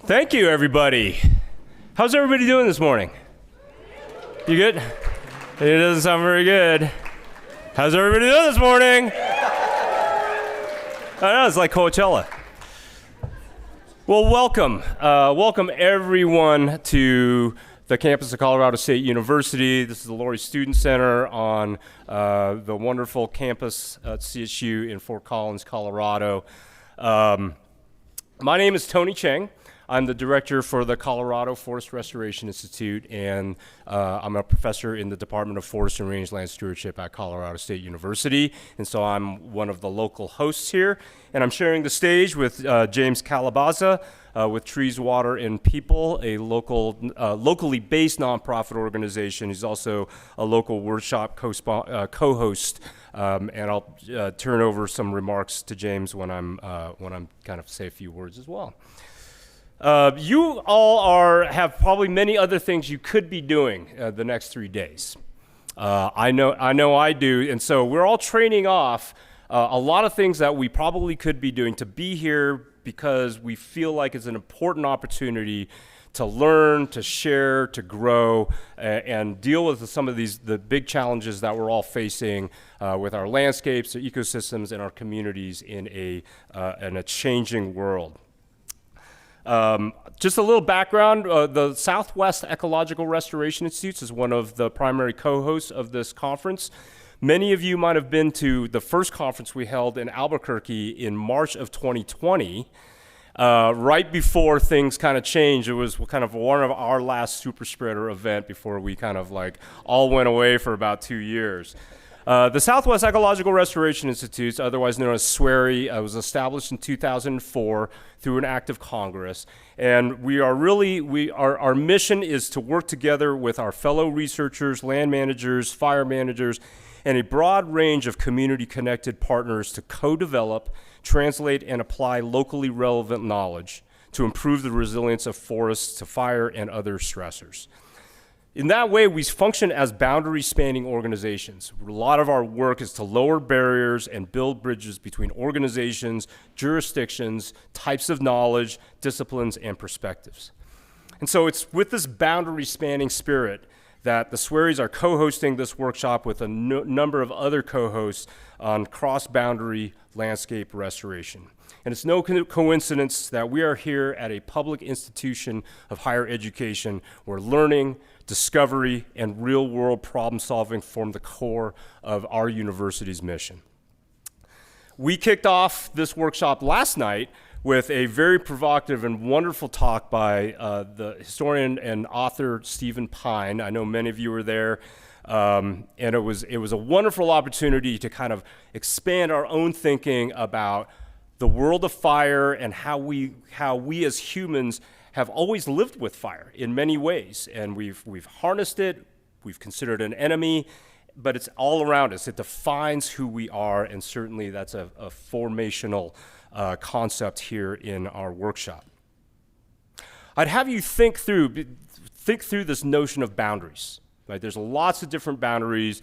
Thank you, everybody. How's everybody doing this morning? You good? It doesn't sound very good. How's everybody doing this morning? I know, it's like Coachella. Well, welcome. Welcome everyone to the campus of Colorado State University. This is the Laurie Student Center on the wonderful campus at CSU in Fort Collins, Colorado. My name is Tony Cheng. I'm the director for the Colorado Forest Restoration Institute, and I'm a professor in the Department of Forest and Rangeland Stewardship at Colorado State University, and so I'm one of the local hosts here. And I'm sharing the stage with James Calabaza with Trees, Water, and People, a locally based nonprofit organization. He's also a local workshop co-host, and I'll turn over some remarks to James when I'm kind of say a few words as well. You all have probably many other things you could be doing the next 3 days. I know I do, and so we're all training off a lot of things that we probably could be doing to be here because we feel like it's an important opportunity to learn, to share, to grow, and deal with some of the big challenges that we're all facing with our landscapes, our ecosystems, and our communities in a changing world. Just a little background, the Southwest Ecological Restoration Institute is one of the primary co-hosts of this conference. Many of you might have been to the first conference we held in Albuquerque in March of 2020, right before things kind of changed. It was kind of one of our last super spreader event before we kind of like all went away for about 2 years. The Southwest Ecological Restoration Institute, otherwise known as SWRI, was established in 2004 through an act of Congress. And our mission is to work together with our fellow researchers, land managers, fire managers, and a broad range of community-connected partners to co-develop, translate, and apply locally relevant knowledge to improve the resilience of forests to fire and other stressors. In that way, we function as boundary-spanning organizations. A lot of our work is to lower barriers and build bridges between organizations, jurisdictions, types of knowledge, disciplines, and perspectives. And so it's with this boundary-spanning spirit that the SWRIs are co-hosting this workshop with a number of other co-hosts on cross-boundary landscape restoration. And it's no coincidence that we are here at a public institution of higher education where learning, discovery, and real-world problem-solving form the core of our university's mission. We kicked off this workshop last night with a very provocative and wonderful talk by the historian and author Stephen Pine. I know many of you were there, and it was a wonderful opportunity to kind of expand our own thinking about the world of fire and how we as humans have always lived with fire in many ways, and we've harnessed it, we've considered it an enemy, but it's all around us. It defines who we are, and certainly that's a formational concept here in our workshop. I'd have you think through this notion of boundaries. Right? There's lots of different boundaries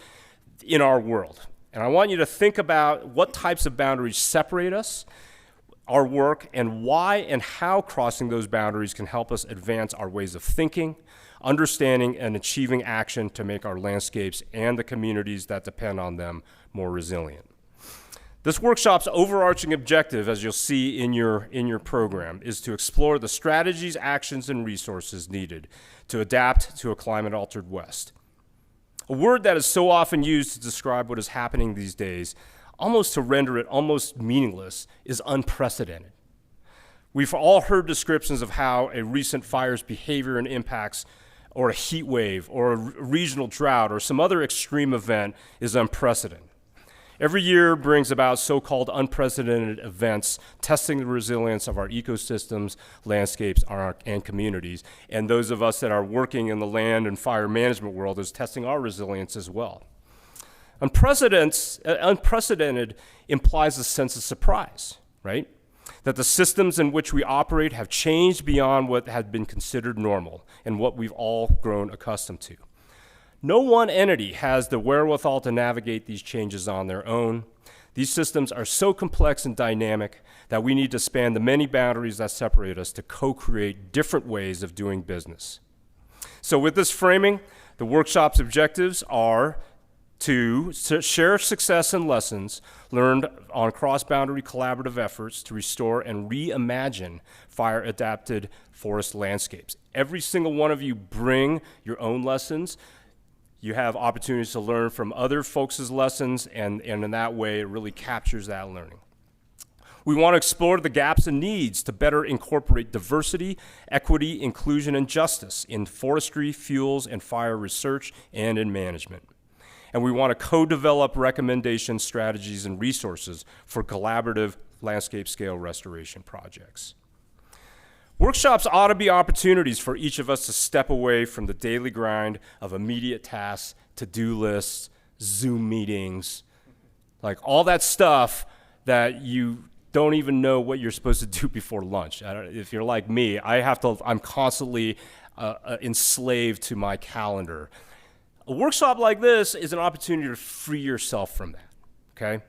in our world, and I want you to think about what types of boundaries separate us, our work, and why and how crossing those boundaries can help us advance our ways of thinking, understanding, and achieving action to make our landscapes and the communities that depend on them more resilient. This workshop's overarching objective, as you'll see in your program, is to explore the strategies, actions, and resources needed to adapt to a climate-altered West. A word that is so often used to describe what is happening these days, almost to render it almost meaningless, is unprecedented. We've all heard descriptions of how a recent fire's behavior and impacts, or a heat wave, or a regional drought, or some other extreme event is unprecedented. Every year brings about so-called unprecedented events, testing the resilience of our ecosystems, landscapes, and communities, and those of us that are working in the land and fire management world is testing our resilience as well. Unprecedented implies a sense of surprise, right? That the systems in which we operate have changed beyond what had been considered normal and what we've all grown accustomed to. No one entity has the wherewithal to navigate these changes on their own. These systems are so complex and dynamic that we need to span the many boundaries that separate us to co-create different ways of doing business. So with this framing, the workshop's objectives are to share success and lessons learned on cross-boundary collaborative efforts to restore and reimagine fire-adapted forest landscapes. Every single one of you bring your own lessons. You have opportunities to learn from other folks' lessons, and in that way, it really captures that learning. We want to explore the gaps and needs to better incorporate diversity, equity, inclusion, and justice in forestry, fuels, and fire research, and in management. And we want to co-develop recommendations, strategies, and resources for collaborative landscape-scale restoration projects. Workshops ought to be opportunities for each of us to step away from the daily grind of immediate tasks, to-do lists, Zoom meetings, like all that stuff that you don't even know what you're supposed to do before lunch. If you're like me, I'm constantly enslaved to my calendar. A workshop like this is an opportunity to free yourself from that, okay?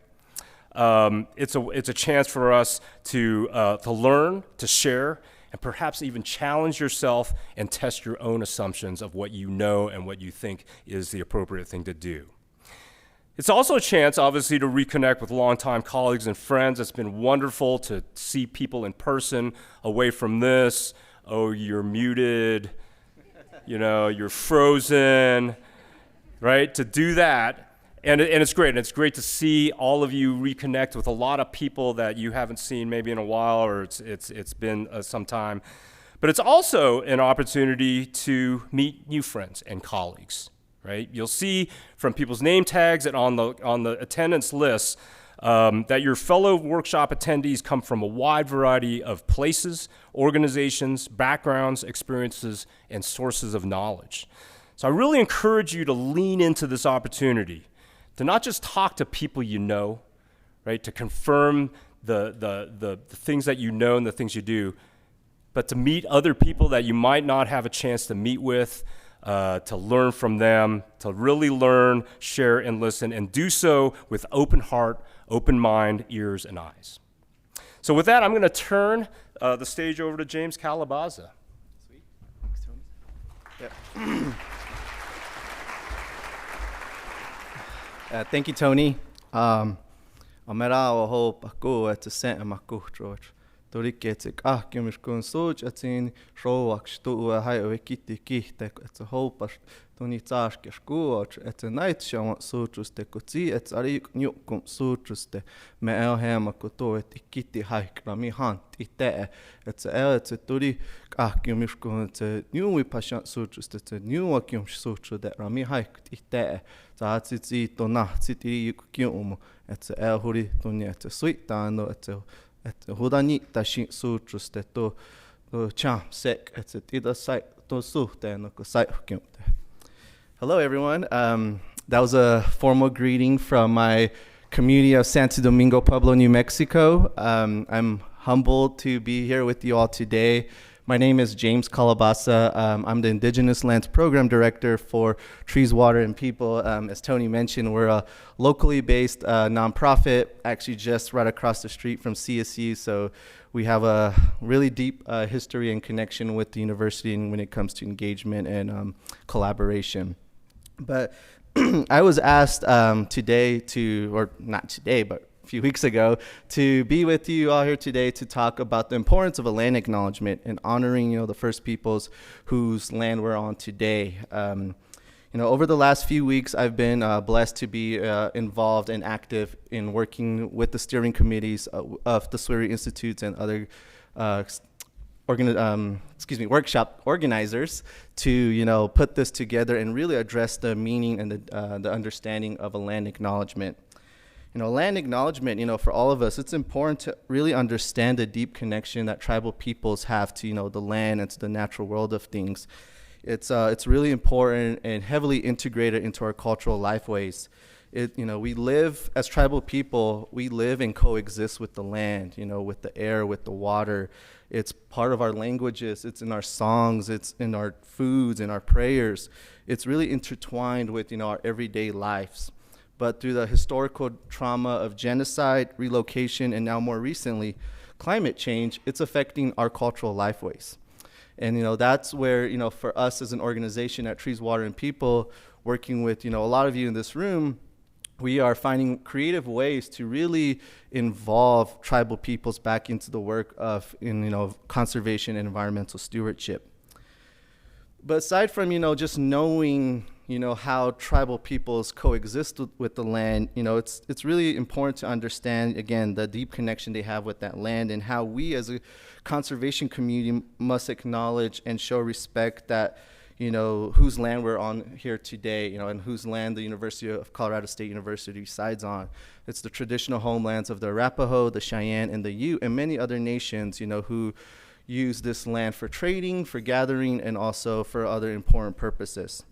It's a chance for us to learn, to share, and perhaps even challenge yourself and test your own assumptions of what you know and what you think is the appropriate thing to do. It's also a chance, obviously, to reconnect with longtime colleagues and friends. It's been wonderful to see people in person away from this. Oh, you're muted, you're frozen, right? To do that. And it's great. And it's great to see all of you reconnect with a lot of people that you haven't seen maybe in a while, or it's been some time. But it's also an opportunity to meet new friends and colleagues, right? You'll see from people's name tags and on the attendance list that your fellow workshop attendees come from a wide variety of places, organizations, backgrounds, experiences, and sources of knowledge. So I really encourage you to lean into this opportunity to not just talk to people you know, right, to confirm the things that you know and the things you do, but to meet other people that you might not have a chance to meet with, to learn from them, to really learn, share, and listen, and do so with open heart, open mind, ears, and eyes. So with that, I'm going to turn the stage over to James Calabaza. Sweet. Thanks, Tony. Yep. Thank you, Tony. Amera o ho pako at the center mako George. Toriketik kiumishkun soj atin roak stu hai wikiti kihtek at the ho pas Tony task scoot at the night show sojus te koti at ari nyukum sojus te me el hamakoto at kiti hike rami hunt ite at the el at the tori kiumishkun te new we passion sojus te new akium soju that rami hike ite Tzi tona titi kium at the el huri tonya at the sweet dano at the hudani tashi sutrus te to cham sek at the either site to su te no site kium. Hello everyone. That was a formal greeting from my community of Santo Domingo, Pueblo, New Mexico. I'm humbled to be here with you all today. My name is James Calabaza. I'm the Indigenous Lands Program Director for Trees, Water, and People. As Tony mentioned, we're a locally based nonprofit, actually just right across the street from CSU. So we have a really deep history and connection with the university when it comes to engagement and collaboration. But I was asked today or not today, but a few weeks ago, to be with you all here today to talk about the importance of a land acknowledgement and honoring, the first peoples whose land we're on today. Over the last few weeks, I've been blessed to be involved and active in working with the steering committees of the Swery Institutes and other workshop organizers to, put this together and really address the meaning and the understanding of a land acknowledgement. Land acknowledgement, for all of us, it's important to really understand the deep connection that tribal peoples have to, the land and to the natural world of things. It's really important and heavily integrated into our cultural lifeways. We live as tribal people, we live and coexist with the land, with the air, with the water. It's part of our languages, it's in our songs, it's in our foods, in our prayers. It's really intertwined with, our everyday lives. but through the historical trauma of genocide, relocation, and now more recently, climate change, it's affecting our cultural lifeways. And, that's where, for us as an organization at Trees, Water, and People, working with, a lot of you in this room, we are finding creative ways to really involve tribal peoples back into the work of, conservation and environmental stewardship. But aside from, just knowing, how tribal peoples coexist with the land, it's really important to understand, again, the deep connection they have with that land and how we as a conservation community must acknowledge and show respect that, whose land we're on here today, and whose land the University of Colorado State University resides on. It's the traditional homelands of the Arapaho, the Cheyenne, and the Ute, and many other nations, who use this land for trading, for gathering, and also for other important purposes.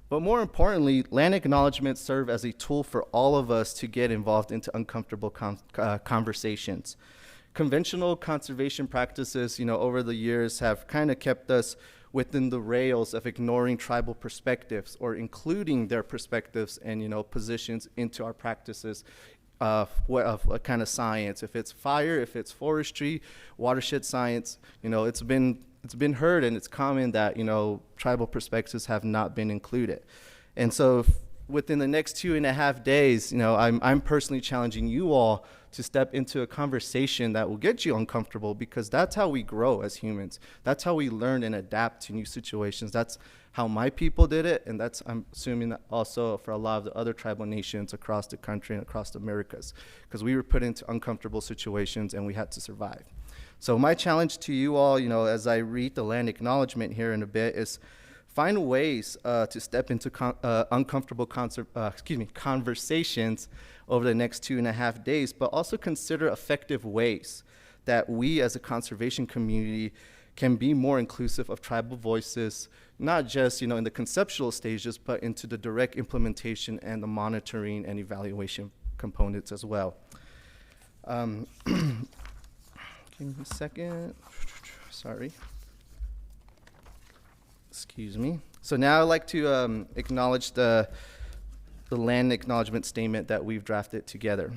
But more importantly, land acknowledgements serve as a tool for all of us to get involved into uncomfortable conversations. Conventional conservation practices, over the years have kind of kept us within the rails of ignoring tribal perspectives or including their perspectives and, positions into our practices of what kind of science. If it's fire, if it's forestry, watershed science, it's been heard and it's common that, tribal perspectives have not been included. And so within the next 2.5 days, I'm personally challenging you all to step into a conversation that will get you uncomfortable, because that's how we grow as humans. That's how we learn and adapt to new situations. That's how my people did it, and that's, I'm assuming, that also for a lot of the other tribal nations across the country and across the Americas, because we were put into uncomfortable situations and we had to survive. So my challenge to you all, as I read the land acknowledgement here in a bit, is find ways to step into uncomfortable conversations over the next 2.5 days, but also consider effective ways that we as a conservation community can be more inclusive of tribal voices, not just, in the conceptual stages, but into the direct implementation and the monitoring and evaluation components as well. Give me a second. Sorry. Excuse me. So now I'd like to acknowledge the land acknowledgement statement that we've drafted together.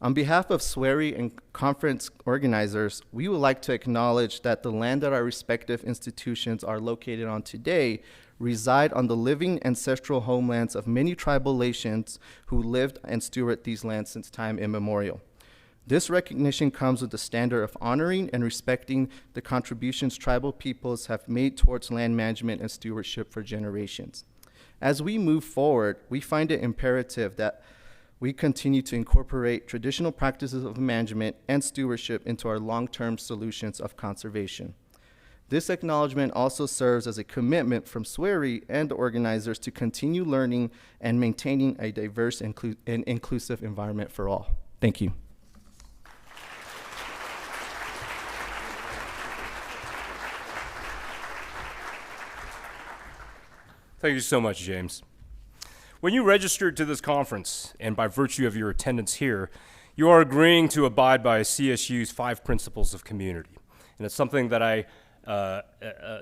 On behalf of SWERI and conference organizers, we would like to acknowledge that the land that our respective institutions are located on today reside on the living ancestral homelands of many tribal nations who lived and steward these lands since time immemorial. This recognition comes with the standard of honoring and respecting the contributions tribal peoples have made towards land management and stewardship for generations. As we move forward, we find it imperative that we continue to incorporate traditional practices of management and stewardship into our long-term solutions of conservation. This acknowledgement also serves as a commitment from SWERI and the organizers to continue learning and maintaining a diverse and inclusive environment for all. Thank you. Thank you so much, James. When you registered to this conference, and by virtue of your attendance here, you are agreeing to abide by CSU's 5 principles of community. And it's something that I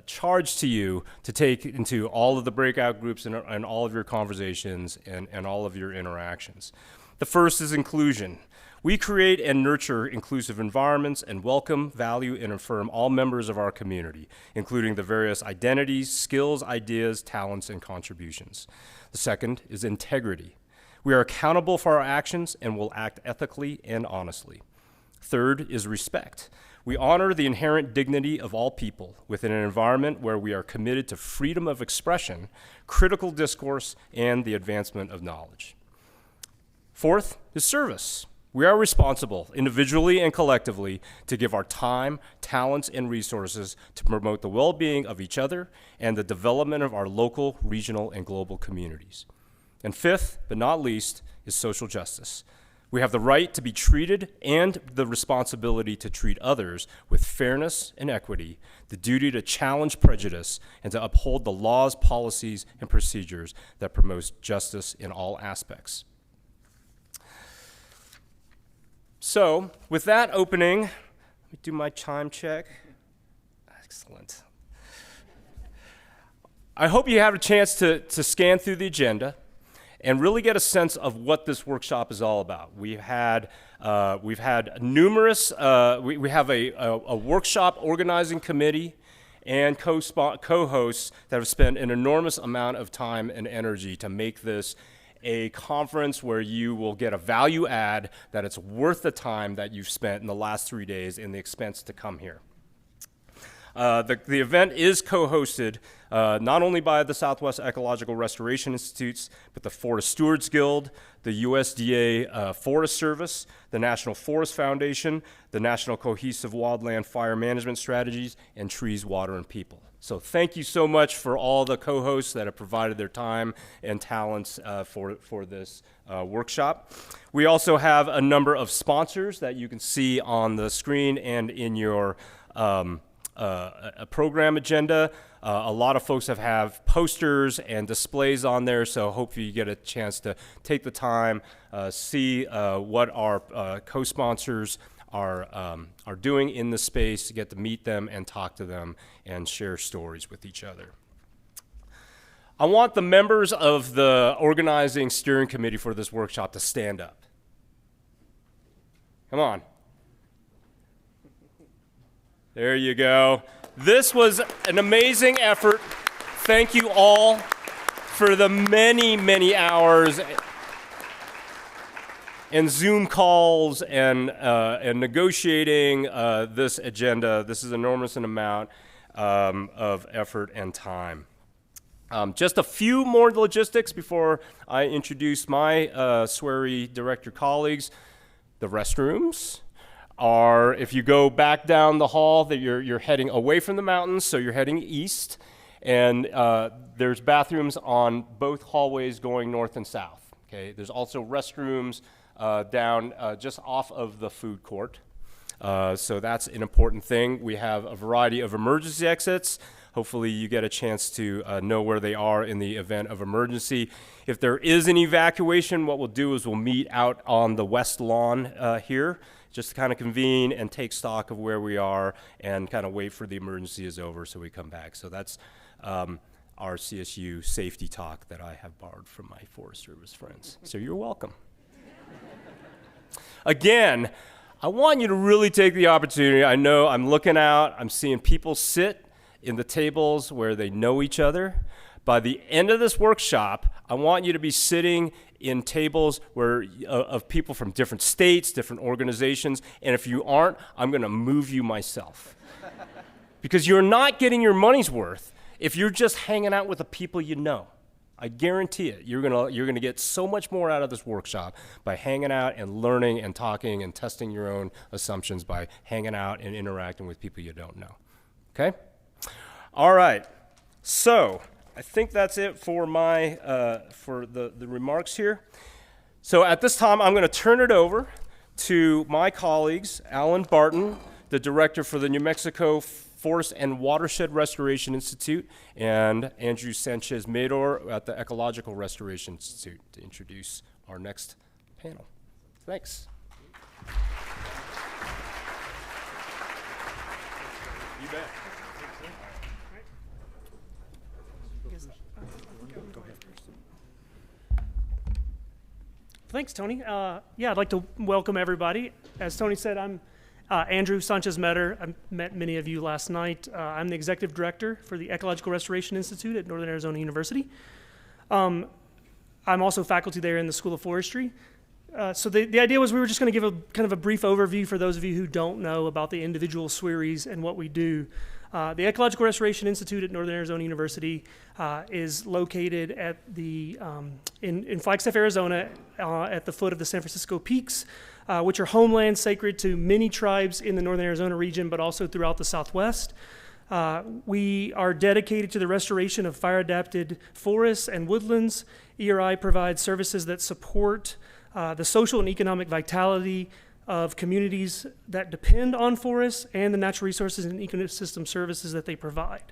charge to you to take into all of the breakout groups and all of your conversations and all of your interactions. The first is inclusion. We create and nurture inclusive environments and welcome, value, and affirm all members of our community, including the various identities, skills, ideas, talents, and contributions. The second is integrity. We are accountable for our actions and will act ethically and honestly. Third is respect. We honor the inherent dignity of all people within an environment where we are committed to freedom of expression, critical discourse, and the advancement of knowledge. Fourth is service. We are responsible, individually and collectively, to give our time, talents, and resources to promote the well-being of each other and the development of our local, regional, and global communities. And fifth, but not least, is social justice. We have the right to be treated and the responsibility to treat others with fairness and equity, the duty to challenge prejudice, and to uphold the laws, policies, and procedures that promote justice in all aspects. So, with that opening, let me do my time check. Excellent. I hope you have a chance to scan through the agenda. and really get a sense of what this workshop is all about. We've had numerous, we have a workshop organizing committee and co-hosts that have spent an enormous amount of time and energy to make this a conference where you will get a value add that it's worth the time that you've spent in the last 3 days and the expense to come here. The event is co-hosted not only by the Southwest Ecological Restoration Institutes, but the Forest Stewards Guild, the USDA Forest Service, the National Forest Foundation, the National Cohesive Wildland Fire Management Strategies, and Trees, Water, and People. So thank you so much for all the co-hosts that have provided their time and talents for this workshop. We also have a number of sponsors that you can see on the screen and in your a program agenda. A lot of folks have posters and displays on there, so hopefully you get a chance to take the time, see what our co-sponsors are doing in the space, to get to meet them and talk to them and share stories with each other. I want the members of the organizing steering committee for this workshop to stand up. Come on. There you go. This was an amazing effort. Thank you all for the many, many hours and Zoom calls and negotiating this agenda. This is enormous an amount of effort and time. Just a few more logistics before I introduce my SWRI director colleagues. The restrooms are, if you go back down the hall, that you're heading away from the mountains, so you're heading east, and there's bathrooms on both hallways going north and south. Okay, there's also restrooms down just off of the food court. So that's an important thing. We have a variety of emergency exits. Hopefully you get a chance to know where they are in the event of emergency. If there is an evacuation, what we'll do is we'll meet out on the west lawn here, just to kind of convene and take stock of where we are and kind of wait for the emergency is over so we come back. So that's our CSU safety talk that I have borrowed from my Forest Service friends. So you're welcome. Again, I want you to really take the opportunity. I know I'm looking out, I'm seeing people sit in the tables where they know each other. By the end of this workshop, I want you to be sitting in tables where of people from different states, different organizations, and if you aren't, I'm going to move you myself. Because you're not getting your money's worth if you're just hanging out with the people you know. I guarantee it. You're gonna get so much more out of this workshop by hanging out and learning and talking and testing your own assumptions by hanging out and interacting with people you don't know. Okay? All right. So I think that's it for my for the remarks here. So at this time, I'm going to turn it over to my colleagues, Alan Barton, the director for the New Mexico Forest and Watershed Restoration Institute, and Andrew Sanchez Mador at the Ecological Restoration Institute to introduce our next panel. Thanks. You bet. Thanks, Tony. Yeah, I'd like to welcome everybody. As Tony said, I'm Andrew Sanchez Mador. I met many of you last night. I'm the executive director for the Ecological Restoration Institute at Northern Arizona University. I'm also faculty there in the School of Forestry. So the idea was we were just going to give a kind of a brief overview for those of you who don't know about the individual SWRIs and what we do. The Ecological Restoration Institute at Northern Arizona University is located at the in Flagstaff, Arizona, at the foot of the San Francisco Peaks, which are homeland sacred to many tribes in the Northern Arizona region, but also throughout the Southwest. We are dedicated to the restoration of fire-adapted forests and woodlands. ERI provides services that support the social and economic vitality of communities that depend on forests and the natural resources and ecosystem services that they provide.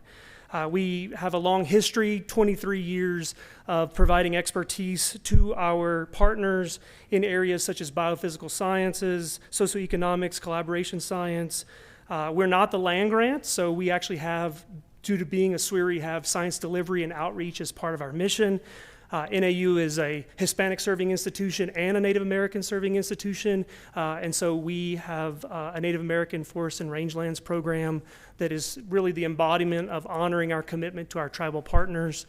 We have a long history, 23 years of providing expertise to our partners in areas such as biophysical sciences, socioeconomics, collaboration science. We're not the land grant, so we actually have, due to being a SWRI, have science delivery and outreach as part of our mission. NAU is a Hispanic serving institution and a Native American serving institution, and so we have a Native American forest and rangelands program that is really the embodiment of honoring our commitment to our tribal partners.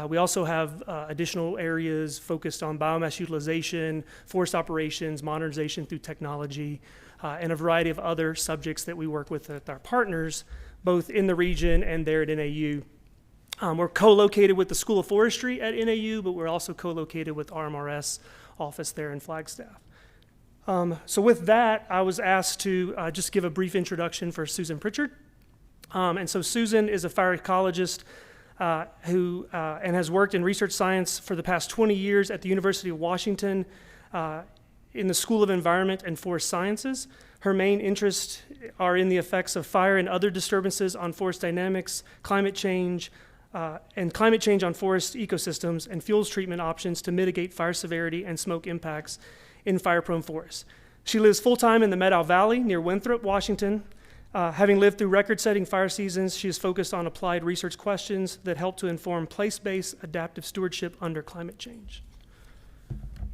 We also have additional areas focused on biomass utilization, forest operations, modernization through technology, and a variety of other subjects that we work with our partners, both in the region and there at NAU. We're co-located with the School of Forestry at NAU, but we're also co-located with RMRS office there in Flagstaff. So with that, I was asked to just give a brief introduction for Susan Prichard. And so Susan is a fire ecologist who has worked in research science for the past 20 years at the University of Washington in the School of Environment and Forest Sciences. Her main interests are in the effects of fire and other disturbances on forest dynamics, climate change on forest ecosystems, and fuels treatment options to mitigate fire severity and smoke impacts in fire-prone forests. She lives full-time in the Meadow Valley near Winthrop, Washington. Having lived through record-setting fire seasons, she is focused on applied research questions that help to inform place-based adaptive stewardship under climate change.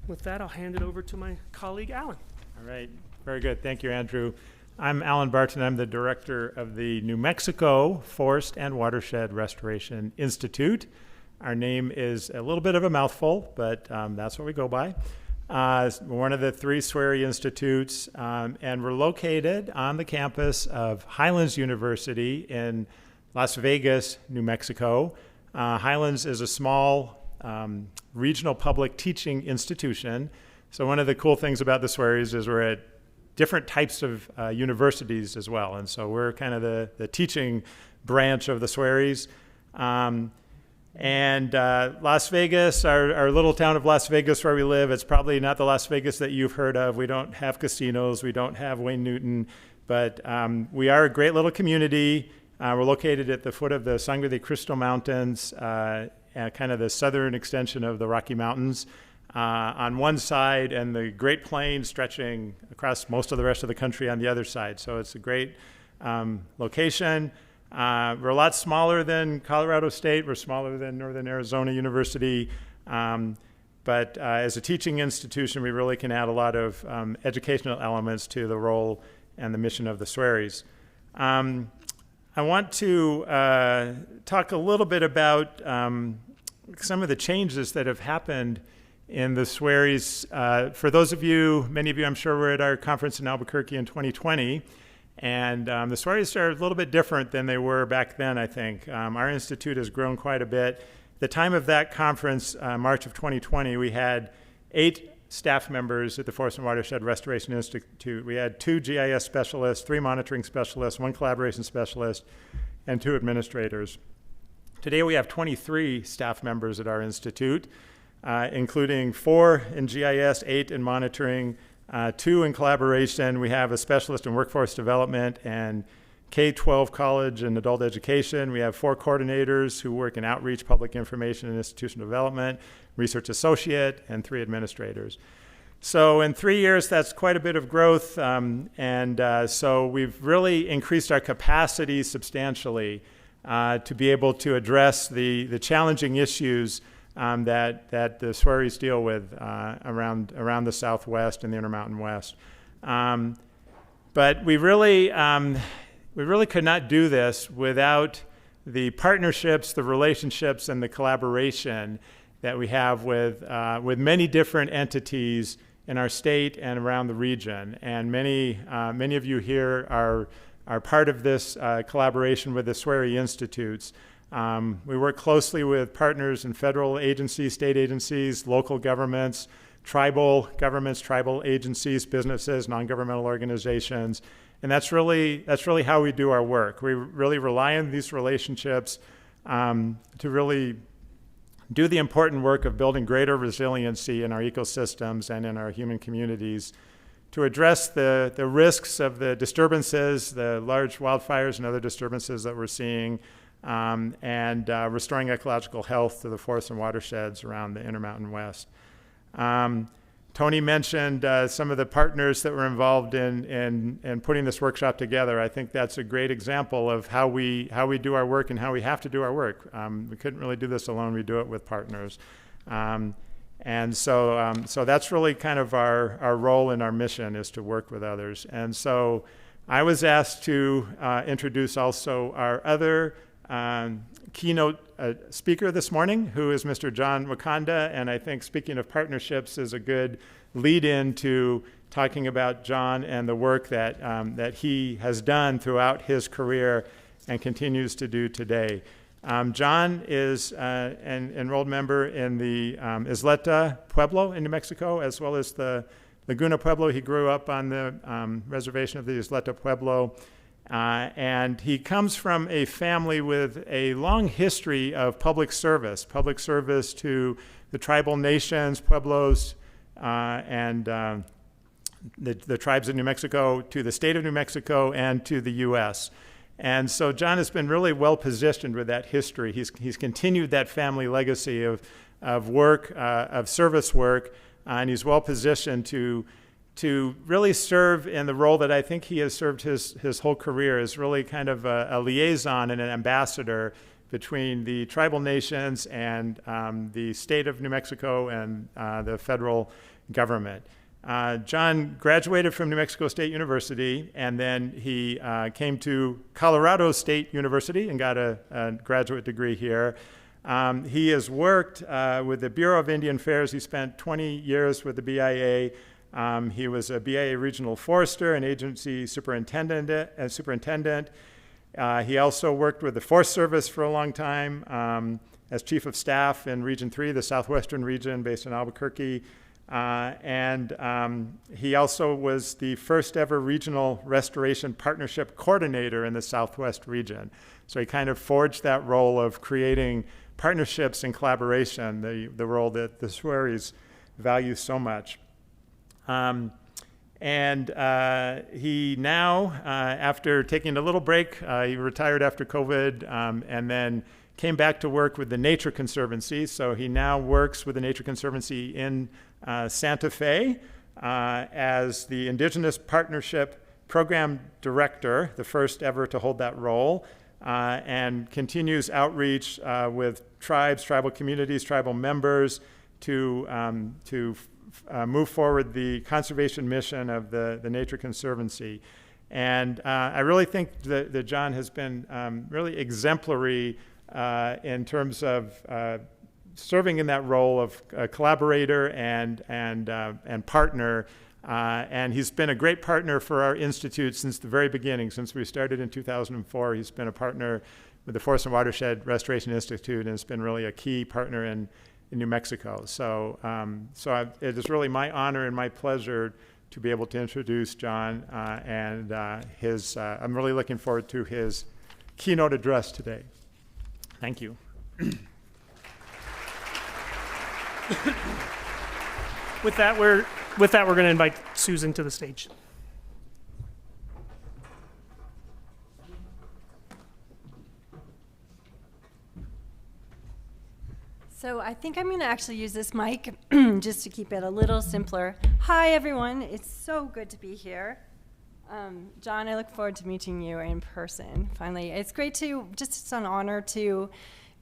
With that, I'll hand it over to my colleague, Alan. All right, very good. Thank you, Andrew. I'm Alan Barton. I'm the director of the New Mexico Forest and Watershed Restoration Institute. Our name is a little bit of a mouthful, but that's what we go by. We're one of the 3 SWRI institutes, and we're located on the campus of Highlands University in Las Vegas, New Mexico. Highlands is a small regional public teaching institution. So one of the cool things about the SWRIs is we're at different types of universities as well. And so we're kind of the teaching branch of the SWRIs. And Las Vegas, our little town of Las Vegas where we live, it's probably not the Las Vegas that you've heard of. We don't have casinos. We don't have Wayne Newton. But we are a great little community. We're located at the foot of the Sangre de Cristo Mountains, kind of the southern extension of the Rocky Mountains on one side, and the Great Plains stretching across most of the rest of the country on the other side. So it's a great location. We're a lot smaller than Colorado State. We're smaller than Northern Arizona University. But as a teaching institution, we really can add a lot of educational elements to the role and the mission of the SWRIs. I want to talk a little bit about some of the changes that have happened in the SWRIs. For those of you, many of you I'm sure were at our conference in Albuquerque in 2020. And the SWRIs are a little bit different than they were back then, I think. Our institute has grown quite a bit. At the time of that conference, March of 2020, we had 8 staff members at the Forest and Watershed Restoration Institute. We had 2 GIS specialists, 3 monitoring specialists, 1 collaboration specialist, and 2 administrators. Today we have 23 staff members at our institute, including 4 in GIS, 8 in monitoring, 2 in collaboration. We have a specialist in workforce development and K-12 college and adult education. We have 4 coordinators who work in outreach, public information, and institutional development, research associate, and 3 administrators. So in 3 years, that's quite a bit of growth. So we've really increased our capacity substantially to be able to address the challenging issues that the SWRIs deal with around the Southwest and the Intermountain West. But we really could not do this without the partnerships, the relationships, and the collaboration that we have with many different entities in our state and around the region. And many of you here are part of this collaboration with the SWRI Institutes. We work closely with partners in federal agencies, state agencies, local governments, tribal governments, tribal agencies, businesses, non-governmental organizations. And that's really how we do our work. We really rely on these relationships to really do the important work of building greater resiliency in our ecosystems and in our human communities to address the risks of the disturbances, the large wildfires and other disturbances that we're seeing, and restoring ecological health to the forests and watersheds around the Intermountain West. Tony mentioned some of the partners that were involved in putting this workshop together. I think that's a great example of how we do our work and how we have to do our work. We couldn't really do this alone. We do it with partners. And so that's really kind of our role and our mission, is to work with others. And so I was asked to introduce also our other keynote speaker this morning, who is Mr. John Waconda. And I think, speaking of partnerships, is a good lead-in to talking about John and the work that he has done throughout his career and continues to do today. John is an enrolled member in the Isleta Pueblo in New Mexico, as well as the Laguna Pueblo. He grew up on the reservation of the Isleta Pueblo. And he comes from a family with a long history of public service to the tribal nations, pueblos, and the tribes of New Mexico, to the state of New Mexico, and to the U.S. And so John has been really well positioned with that history. He's continued that family legacy of work, of service work, and he's well positioned to really serve in the role that I think he has served his whole career, as really kind of a liaison and an ambassador between the tribal nations and the state of New Mexico and the federal government. John graduated from New Mexico State University, and then he came to Colorado State University and got a graduate degree here. He has worked with the Bureau of Indian Affairs. He spent 20 years with the BIA. He was a BIA regional forester and agency superintendent. He also worked with the Forest Service for a long time as chief of staff in Region 3, the southwestern region based in Albuquerque. And he also was the first ever regional restoration partnership coordinator in the Southwest region. So he kind of forged that role of creating partnerships and collaboration, the role that the Swearies value so much. He now, after taking a little break, he retired after COVID, and then came back to work with the Nature Conservancy. So he now works with the Nature Conservancy in Santa Fe as the Indigenous Partnership Program Director, the first ever to hold that role, and continues outreach with tribes, tribal communities, tribal members to move forward the conservation mission of the Nature Conservancy. And I really think that John has been really exemplary in terms of serving in that role of collaborator and partner. And he's been a great partner for our institute since the very beginning. Since we started in 2004, he's been a partner with the Forest and Watershed Restoration Institute, and has been really a key partner in New Mexico. So it is really my honor and my pleasure to be able to introduce John, and I'm really looking forward to his keynote address today. Thank you. With that, we're going to invite Susan to the stage. So I think I'm going to actually use this mic just to keep it a little simpler. Hi, everyone. It's so good to be here. John, I look forward to meeting you in person, finally. It's an honor to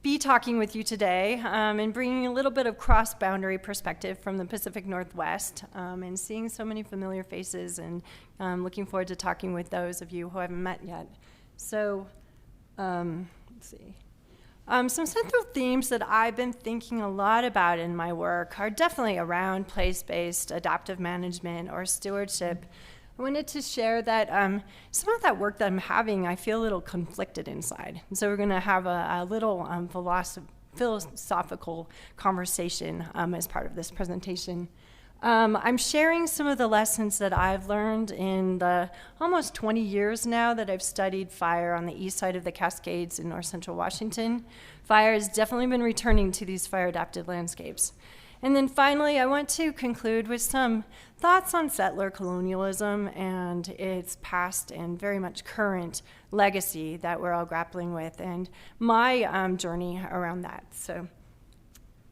be talking with you today and bringing a little bit of cross-boundary perspective from the Pacific Northwest and seeing so many familiar faces, and looking forward to talking with those of you who I haven't met yet. So, let's see. Some central themes that I've been thinking a lot about in my work are definitely around place-based adaptive management or stewardship. I wanted to share that some of that work that I'm having, I feel a little conflicted inside. And so we're going to have a little philosophical conversation as part of this presentation. I'm sharing some of the lessons that I've learned in the almost 20 years now that I've studied fire on the east side of the Cascades in north central Washington. Fire has definitely been returning to these fire-adapted landscapes. And then finally, I want to conclude with some thoughts on settler colonialism and its past and very much current legacy that we're all grappling with, and my journey around that. So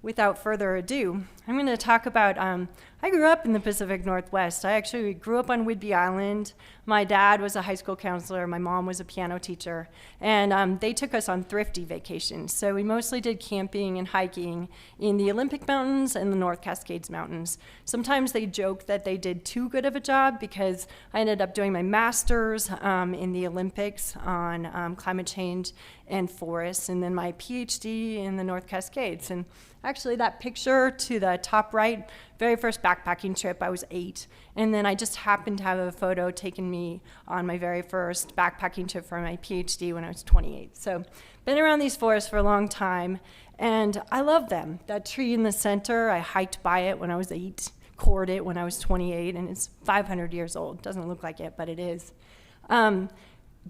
without further ado, I'm going to talk about, I grew up in the Pacific Northwest. I actually grew up on Whidbey Island. My dad was a high school counselor. My mom was a piano teacher. And they took us on thrifty vacations. So we mostly did camping and hiking in the Olympic Mountains and the North Cascades Mountains. Sometimes they joke that they did too good of a job because I ended up doing my master's in the Olympics on climate change and forests, and then my PhD in the North Cascades. And actually that picture to the top right, very first backpacking trip, I was 8. And then I just happened to have a photo taken me on my very first backpacking trip for my PhD when I was 28. So been around these forests for a long time, and I love them. That tree in the center, I hiked by it when I was 8, cored it when I was 28, and it's 500 years old. Doesn't look like it, but it is.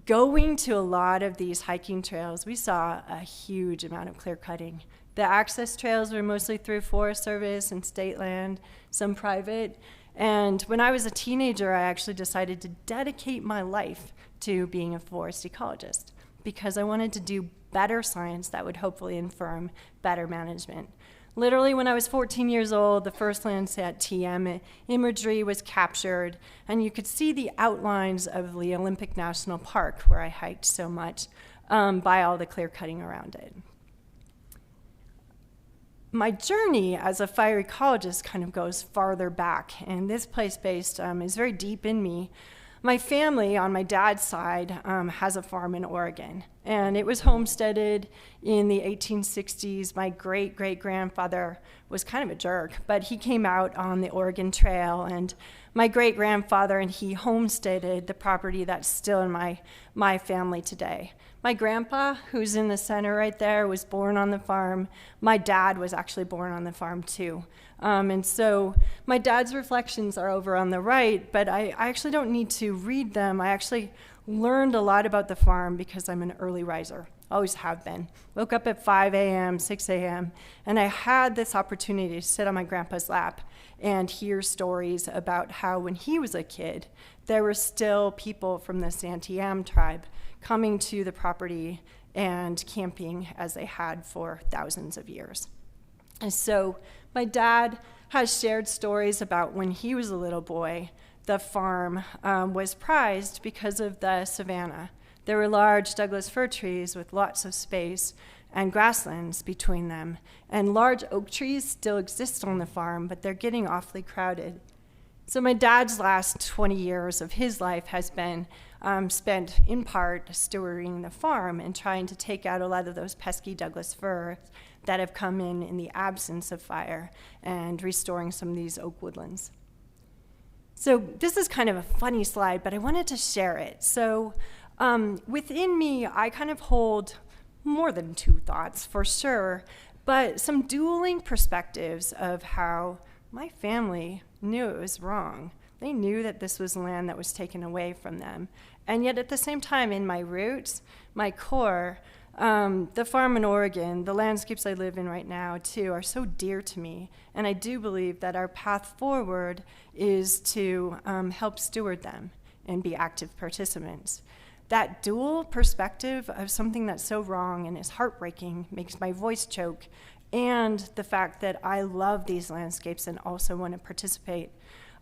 Going to a lot of these hiking trails, we saw a huge amount of clear cutting. The access trails were mostly through Forest Service and state land, some private. And when I was a teenager, I actually decided to dedicate my life to being a forest ecologist because I wanted to do better science that would hopefully inform better management. Literally, when I was 14 years old, the first Landsat TM imagery was captured, and you could see the outlines of the Olympic National Park, where I hiked so much, by all the clear cutting around it. My journey as a fire ecologist kind of goes farther back, and this place-based is very deep in me. My family on my dad's side has a farm in Oregon, and it was homesteaded in the 1860s. My great-great-grandfather was kind of a jerk, but he came out on the Oregon Trail, and my great-grandfather and he homesteaded the property that's still in my family today. My grandpa, who's in the center right there, was born on the farm. My dad was actually born on the farm too. And so my dad's reflections are over on the right, but I actually don't need to read them. I actually learned a lot about the farm because I'm an early riser, always have been. Woke up at 5 a.m., 6 a.m., and I had this opportunity to sit on my grandpa's lap and hear stories about how when he was a kid, there were still people from the Santiam tribe coming to the property and camping as they had for thousands of years. And so my dad has shared stories about when he was a little boy, the farm was prized because of the savanna. There were large Douglas fir trees with lots of space and grasslands between them. And large oak trees still exist on the farm, but they're getting awfully crowded. So my dad's last 20 years of his life has been spent in part stewarding the farm and trying to take out a lot of those pesky Douglas firs that have come in the absence of fire and restoring some of these oak woodlands. So this is kind of a funny slide, but I wanted to share it. So within me, I kind of hold more than two thoughts for sure, but some dueling perspectives of how my family knew it was wrong. They knew that this was land that was taken away from them. And yet at the same time, in my roots, my core, the farm in Oregon, the landscapes I live in right now too, are so dear to me. And I do believe that our path forward is to help steward them and be active participants. That dual perspective of something that's so wrong and is heartbreaking makes my voice choke, and the fact that I love these landscapes and also want to participate.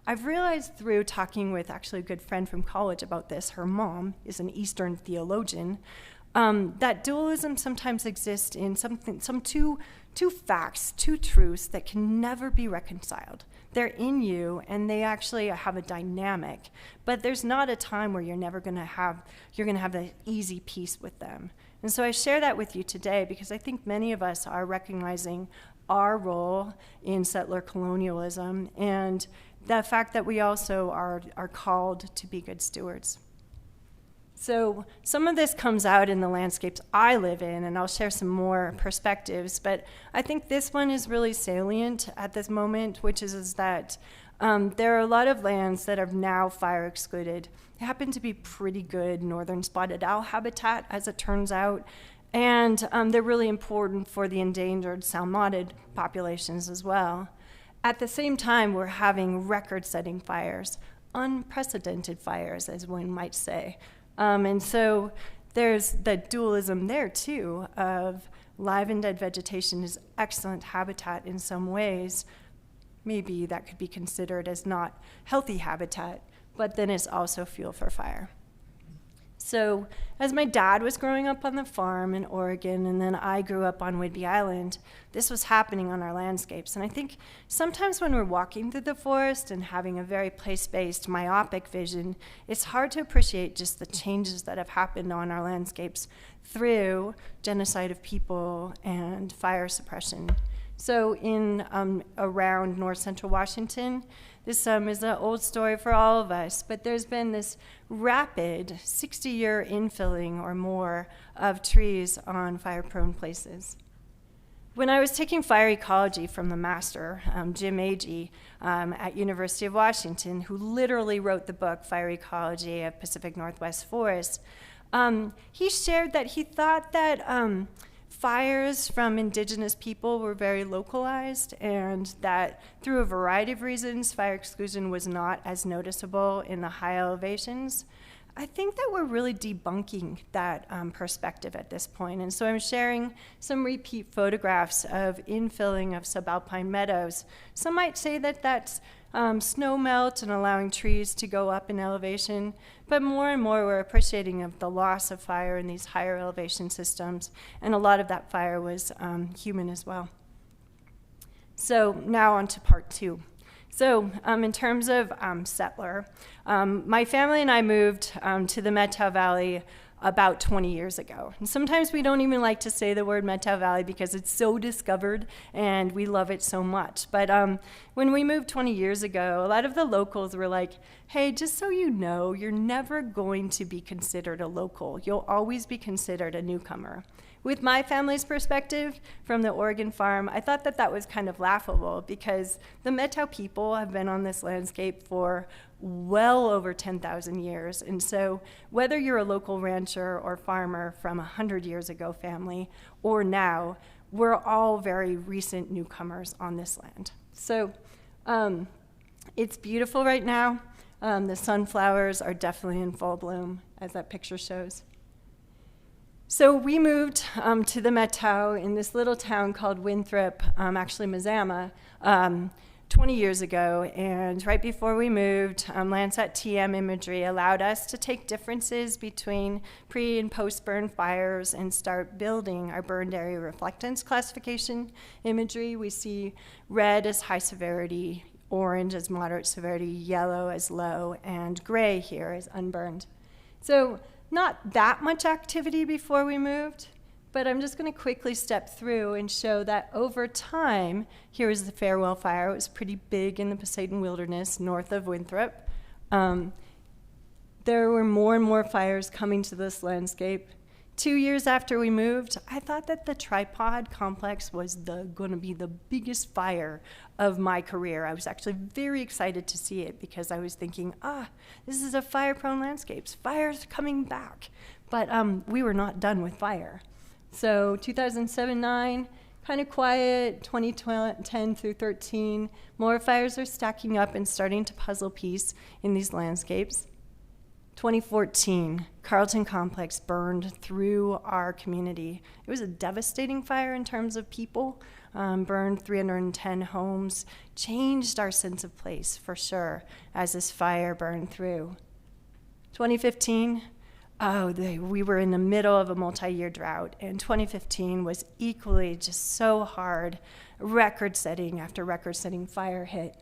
I've realized through talking with actually a good friend from college about this, her mom is an Eastern theologian, that dualism sometimes exists in two facts, two truths that can never be reconciled. They're in you, and they actually have a dynamic, but there's not a time where you're going to have an easy peace with them. And so I share that with you today because I think many of us are recognizing our role in settler colonialism and the fact that we also are called to be good stewards. So some of this comes out in the landscapes I live in, and I'll share some more perspectives, but I think this one is really salient at this moment, which is that there are a lot of lands that are now fire excluded. They happen to be pretty good northern spotted owl habitat, as it turns out, and they're really important for the endangered salmonid populations as well. At the same time, we're having record-setting fires, unprecedented fires, as one might say. And so there's the dualism there, too, of live and dead vegetation is excellent habitat in some ways. Maybe that could be considered as not healthy habitat, but then it's also fuel for fire. So as my dad was growing up on the farm in Oregon, and then I grew up on Whidbey Island, this was happening on our landscapes. And I think sometimes when we're walking through the forest and having a very place-based, myopic vision, it's hard to appreciate just the changes that have happened on our landscapes through genocide of people and fire suppression. So in around north central Washington, this is an old story for all of us, but there's been this rapid 60-year infilling or more of trees on fire-prone places. When I was taking fire ecology from the master, Jim Agee, at University of Washington, who literally wrote the book Fire Ecology of Pacific Northwest Forests, he shared that he thought that fires from indigenous people were very localized, and that through a variety of reasons, fire exclusion was not as noticeable in the high elevations. I think that we're really debunking that perspective at this point. And so I'm sharing some repeat photographs of infilling of subalpine meadows. Some might say that that's snow melt and allowing trees to go up in elevation, but more and more we're appreciating of the loss of fire in these higher elevation systems, and a lot of that fire was human as well. So now on to part two. So in terms of settler, my family and I moved to the Methow Valley about 20 years ago. And sometimes we don't even like to say the word Methow Valley because it's so discovered and we love it so much. But when we moved 20 years ago, a lot of the locals were like, hey, just so you know, you're never going to be considered a local. You'll always be considered a newcomer. With my family's perspective from the Oregon farm, I thought that that was kind of laughable because the Methow people have been on this landscape for well over 10,000 years. And so whether you're a local rancher or farmer from 100 years ago family or now, we're all very recent newcomers on this land. So it's beautiful right now. The sunflowers are definitely in full bloom, as that picture shows. So we moved to the Methow in this little town called Winthrop, actually Mazama, 20 years ago. And right before we moved, Landsat TM imagery allowed us to take differences between pre and post-burn fires and start building our burned area reflectance classification imagery. We see red as high severity, orange as moderate severity, yellow as low, and gray here as unburned. So not that much activity before we moved, but I'm just going to quickly step through and show that over time, here is the Farewell Fire. It was pretty big in the Poseidon Wilderness north of Winthrop. There were more and more fires coming to this landscape. 2 years after we moved, I thought that the tripod complex was going to be the biggest fire of my career. I was actually very excited to see it because I was thinking, this is a fire-prone landscape. Fire's coming back. But we were not done with fire. So 2007-9, kind of quiet. 2010 through 13, more fires are stacking up and starting to puzzle piece in these landscapes. 2014, Carlton Complex burned through our community. It was a devastating fire in terms of people, burned 310 homes, changed our sense of place for sure as this fire burned through. 2015, we were in the middle of a multi-year drought, and 2015 was equally just so hard. Record-setting after record-setting fire hit.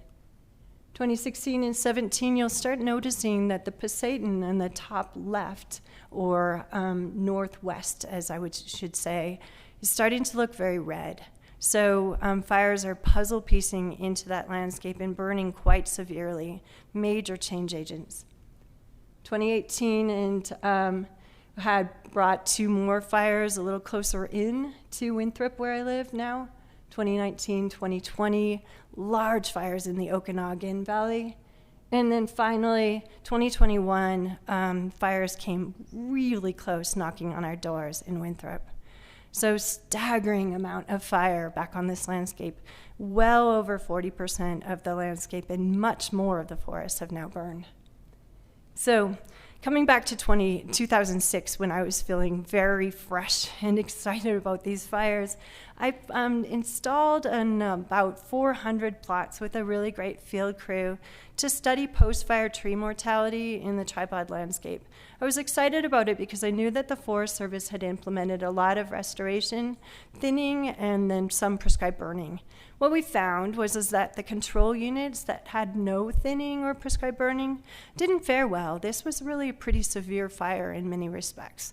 2016 and 17, you'll start noticing that the Poseidon in the top left, or northwest, as I should say, is starting to look very red. So fires are puzzle piecing into that landscape and burning quite severely, major change agents. 2018 and had brought 2 more fires a little closer in to Winthrop where I live now. 2019, 2020, large fires in the Okanagan Valley. And then finally, 2021, fires came really close, knocking on our doors in Winthrop. So staggering amount of fire back on this landscape. Well over 40% of the landscape and much more of the forests have now burned. So coming back to 2006, when I was feeling very fresh and excited about these fires, I installed about 400 plots with a really great field crew to study post-fire tree mortality in the tripod landscape. I was excited about it because I knew that the Forest Service had implemented a lot of restoration, thinning, and then some prescribed burning. What we found was that the control units that had no thinning or prescribed burning didn't fare well. This was really a pretty severe fire in many respects.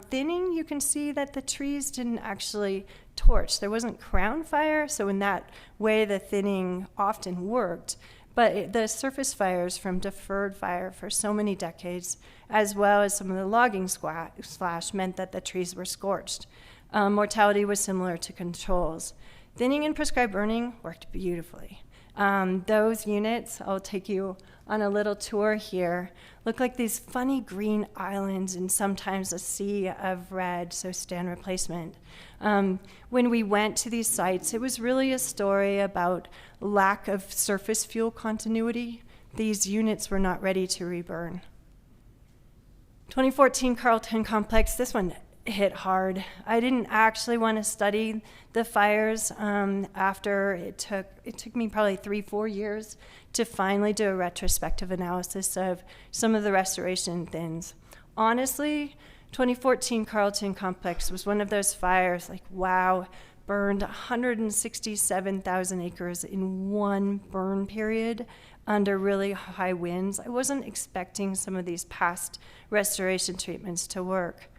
Thinning, you can see that the trees didn't actually torch. There wasn't crown fire, so in that way the thinning often worked. But the surface fires from deferred fire for so many decades, as well as some of the logging slash, meant that the trees were scorched. Mortality was similar to controls. Thinning and prescribed burning worked beautifully. Those units, I'll take you on a little tour here, look like these funny green islands and sometimes a sea of red, so stand replacement. When we went to these sites, it was really a story about lack of surface fuel continuity. These units were not ready to reburn. 2014 Carlton Complex, this one hit hard. I didn't actually want to study the fires after it took me probably 3-4 years to finally do a retrospective analysis of some of the restoration things. Honestly, 2014 Carlton Complex was one of those fires, like, wow, burned 167,000 acres in one burn period under really high winds. I wasn't expecting some of these past restoration treatments to work.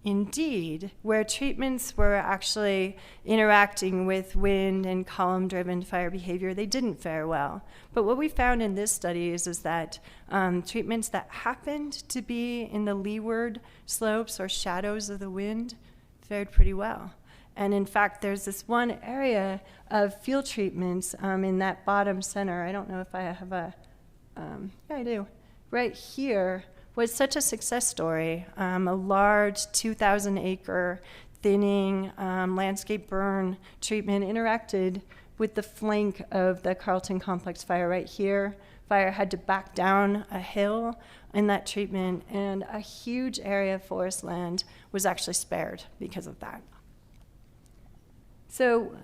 Indeed, where treatments were actually interacting with wind and column-driven fire behavior, they didn't fare well. But what we found in this study is that treatments that happened to be in the leeward slopes or shadows of the wind fared pretty well. And in fact, there's this one area of field treatments in that bottom center. I don't know if I have a, yeah, I do. Right here was such a success story. A large 2,000 acre thinning landscape burn treatment interacted with the flank of the Carlton Complex fire right here. Fire had to back down a hill in that treatment, and a huge area of forest land was actually spared because of that. So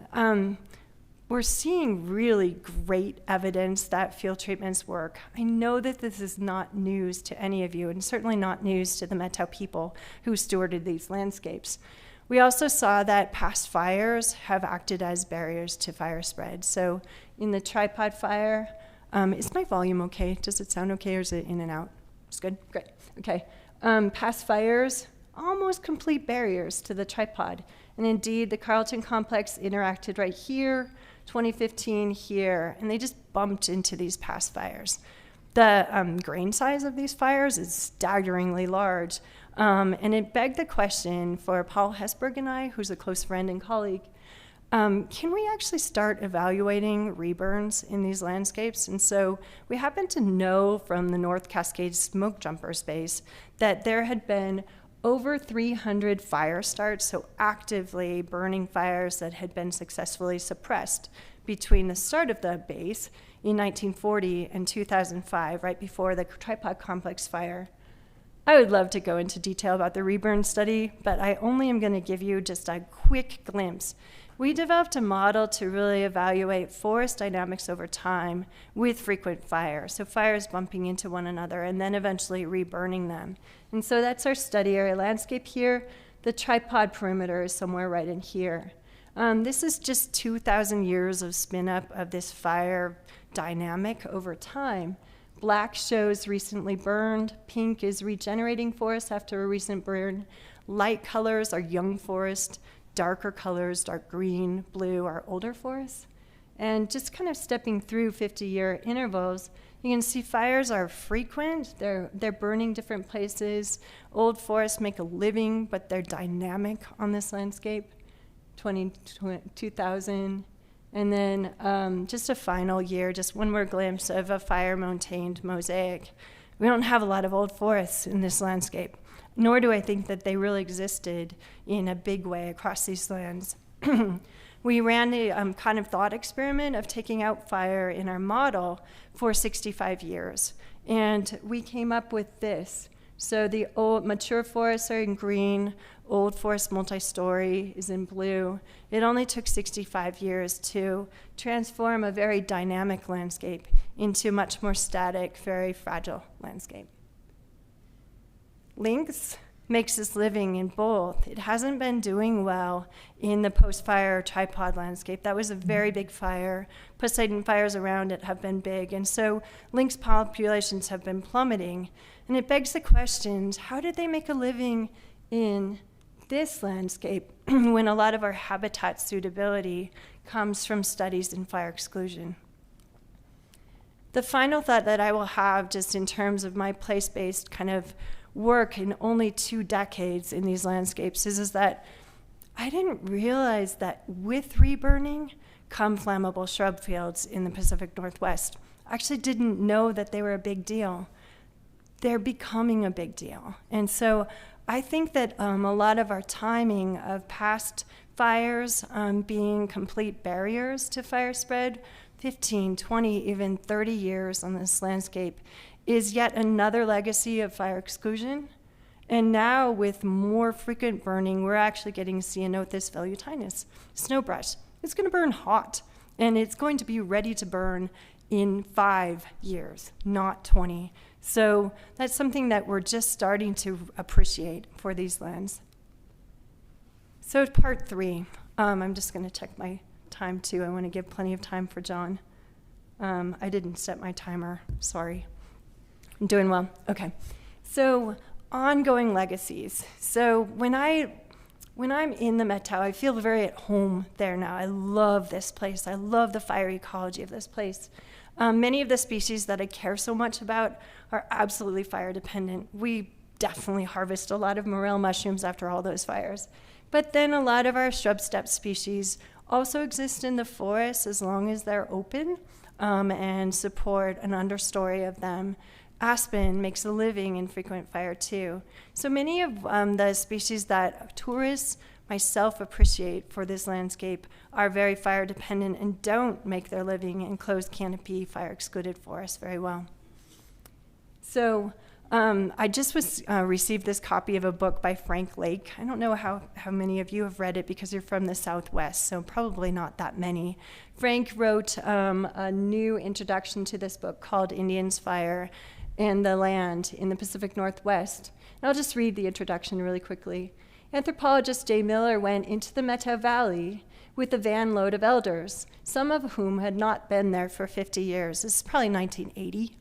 we're seeing really great evidence that field treatments work. I know that this is not news to any of you, and certainly not news to the Metau people who stewarded these landscapes. We also saw that past fires have acted as barriers to fire spread. So in the tripod fire, is my volume okay? Does it sound okay, or is it in and out? It's good? Great. Okay. Past fires, almost complete barriers to the tripod. And indeed, the Carlton Complex interacted right here, 2015 here, and they just bumped into these past fires. The grain size of these fires is staggeringly large, and it begged the question for Paul Hesberg and I, who's a close friend and colleague, can we actually start evaluating reburns in these landscapes? And so we happen to know from the North Cascades smoke jumper space that there had been over 300 fire starts, so actively burning fires that had been successfully suppressed between the start of the base in 1940 and 2005, right before the tripod complex fire. I would love to go into detail about the reburn study, but I only am going to give you just a quick glimpse. We developed a model to really evaluate forest dynamics over time with frequent fire, so fires bumping into one another and then eventually reburning them. And so that's our study area landscape here. The tripod perimeter is somewhere right in here. This is just 2,000 years of spin up of this fire dynamic over time. Black shows recently burned. Pink is regenerating forest after a recent burn. Light colors are young forest. Darker colors, dark green, blue, are older forests. And just kind of stepping through 50-year intervals, you can see fires are frequent. They're burning different places. Old forests make a living, but they're dynamic on this landscape. 2000. And then just a final year, just one more glimpse of a fire-maintained mosaic. We don't have a lot of old forests in this landscape, nor do I think that they really existed in a big way across these lands. We ran a kind of thought experiment of taking out fire in our model for 65 years, and we came up with this. So the old mature forests are in green, old forest multi-story is in blue. It only took 65 years to transform a very dynamic landscape into a much more static, very fragile landscape. Lynx makes its living in both. It hasn't been doing well in the post-fire tripod landscape. That was a very big fire. Poseidon fires around it have been big, and so lynx populations have been plummeting. And it begs the question, how did they make a living in this landscape when a lot of our habitat suitability comes from studies in fire exclusion? The final thought that I will have, just in terms of my place-based kind of work in only 2 decades in these landscapes, is that I didn't realize that with reburning come flammable shrub fields in the Pacific Northwest. I actually didn't know that they were a big deal. They're becoming a big deal. And so I think that a lot of our timing of past fires being complete barriers to fire spread, 15, 20, even 30 years on this landscape, is yet another legacy of fire exclusion. And now with more frequent burning, we're actually getting Ceanothus velutinus, snowbrush. It's going to burn hot, and it's going to be ready to burn in 5 years, not 20. So that's something that we're just starting to appreciate for these lands. So part 3, I'm just going to check my time too. I want to give plenty of time for John. I didn't set my timer, sorry. I'm doing well. Okay. So ongoing legacies. So when I'm in the Met Tau, I feel very at home there now. I love this place. I love the fire ecology of this place. Many of the species that I care so much about are absolutely fire dependent. We definitely harvest a lot of morel mushrooms after all those fires. But then a lot of our shrub steppe species also exist in the forest as long as they're open and support an understory of them. Aspen makes a living in frequent fire too. So many of the species that tourists, myself, appreciate for this landscape are very fire dependent and don't make their living in closed canopy fire excluded forests very well. So I just received this copy of a book by Frank Lake. I don't know how many of you have read it because you're from the Southwest, so probably not that many. Frank wrote a new introduction to this book called Indians, Fire, and the Land in the Pacific Northwest. And I'll just read the introduction really quickly. Anthropologist Jay Miller went into the Methow Valley with a van load of elders, some of whom had not been there for 50 years. This is probably 1980.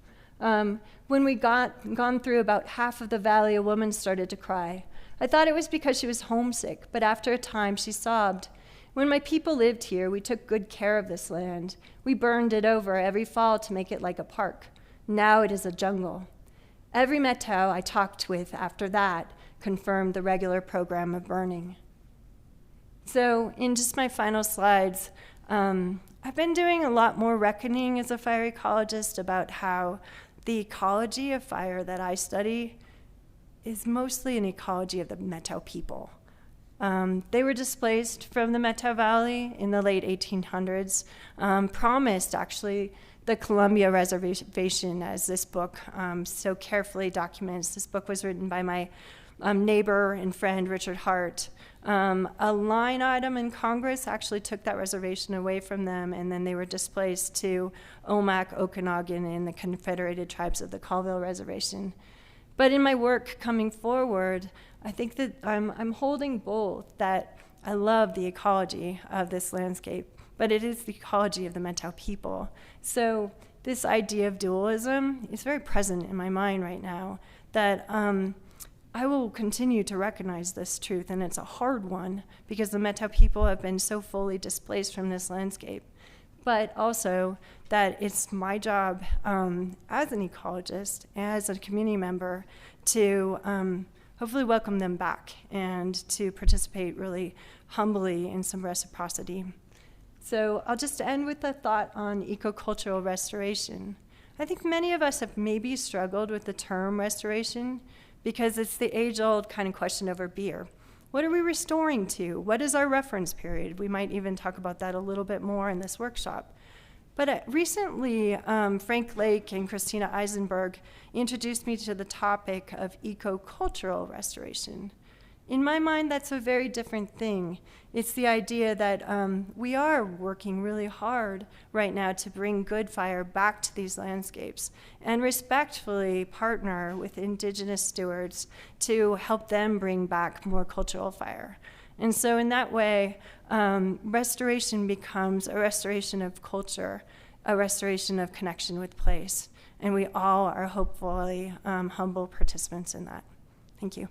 When we gone through about half of the valley, a woman started to cry. I thought it was because she was homesick, but after a time she sobbed. When my people lived here, we took good care of this land. We burned it over every fall to make it like a park. Now it is a jungle. Every Methow I talked with after that confirmed the regular program of burning. So in just my final slides, I've been doing a lot more reckoning as a fire ecologist about how the ecology of fire that I study is mostly an ecology of the Methow people. They were displaced from the Methow Valley in the late 1800s, promised actually the Columbia Reservation, as this book so carefully documents. This book was written by my neighbor and friend, Richard Hart. A line item in Congress actually took that reservation away from them, and then they were displaced to Omak, Okanagan, and the Confederated Tribes of the Colville Reservation. But in my work coming forward, I think that I'm holding both, that I love the ecology of this landscape, but it is the ecology of the Methow people. So this idea of dualism is very present in my mind right now, that I will continue to recognize this truth, and it's a hard one because the Methow people have been so fully displaced from this landscape. But also that it's my job as an ecologist, as a community member, to hopefully welcome them back and to participate really humbly in some reciprocity. So I'll just end with a thought on ecocultural restoration. I think many of us have maybe struggled with the term restoration because it's the age-old kind of question over beer. What are we restoring to? What is our reference period? We might even talk about that a little bit more in this workshop. But recently, Frank Lake and Christina Eisenberg introduced me to the topic of ecocultural restoration. In my mind, that's a very different thing. It's the idea that we are working really hard right now to bring good fire back to these landscapes and respectfully partner with Indigenous stewards to help them bring back more cultural fire. And so in that way, restoration becomes a restoration of culture, a restoration of connection with place. And we all are hopefully humble participants in that. Thank you.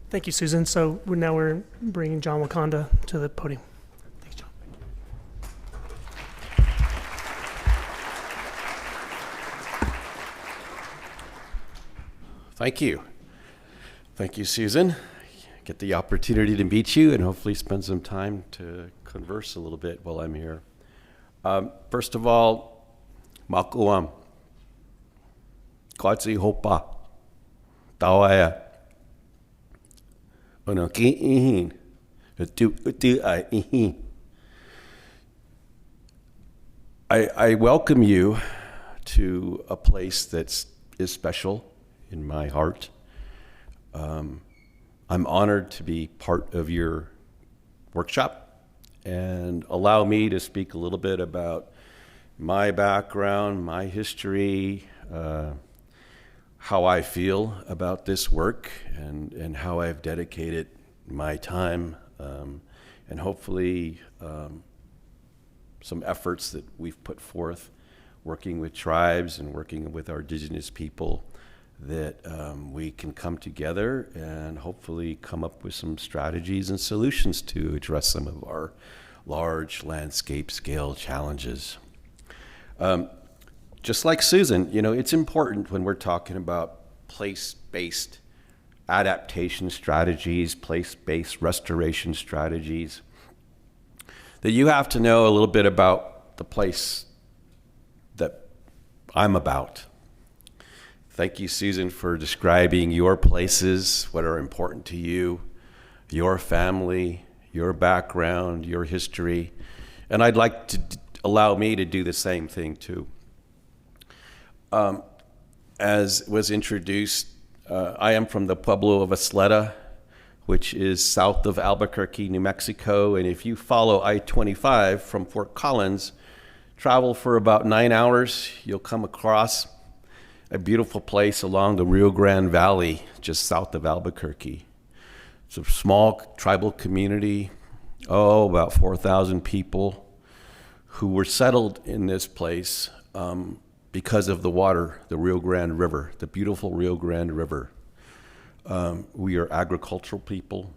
Thank you, Susan. So now we're bringing John Waconda to the podium. Thanks, John. Thank you. Thank you, Susan. Get the opportunity to meet you and hopefully spend some time to converse a little bit while I'm here. First of all, makuam. Kwatsi hopa. Tawaya. Ono ki ihin. Utu ai ihin. I welcome you to a place that is special in my heart. I'm honored to be part of your workshop, and allow me to speak a little bit about my background, my history, how I feel about this work, and how I've dedicated my time, and hopefully some efforts that we've put forth working with tribes and working with our Indigenous people, that we can come together and hopefully come up with some strategies and solutions to address some of our large landscape scale challenges. Just like Susan, it's important when we're talking about place-based adaptation strategies, place-based restoration strategies, that you have to know a little bit about the place that I'm about. Thank you, Susan, for describing your places, what are important to you, your family, your background, your history. And I'd like to allow me to do the same thing too. As was introduced, I am from the Pueblo of Isleta, which is south of Albuquerque, New Mexico. And if you follow I-25 from Fort Collins, travel for about 9 hours, you'll come across a beautiful place along the Rio Grande Valley, just south of Albuquerque. It's a small tribal community, about 4,000 people who were settled in this place because of the water, the Rio Grande River, the beautiful Rio Grande River. We are agricultural people.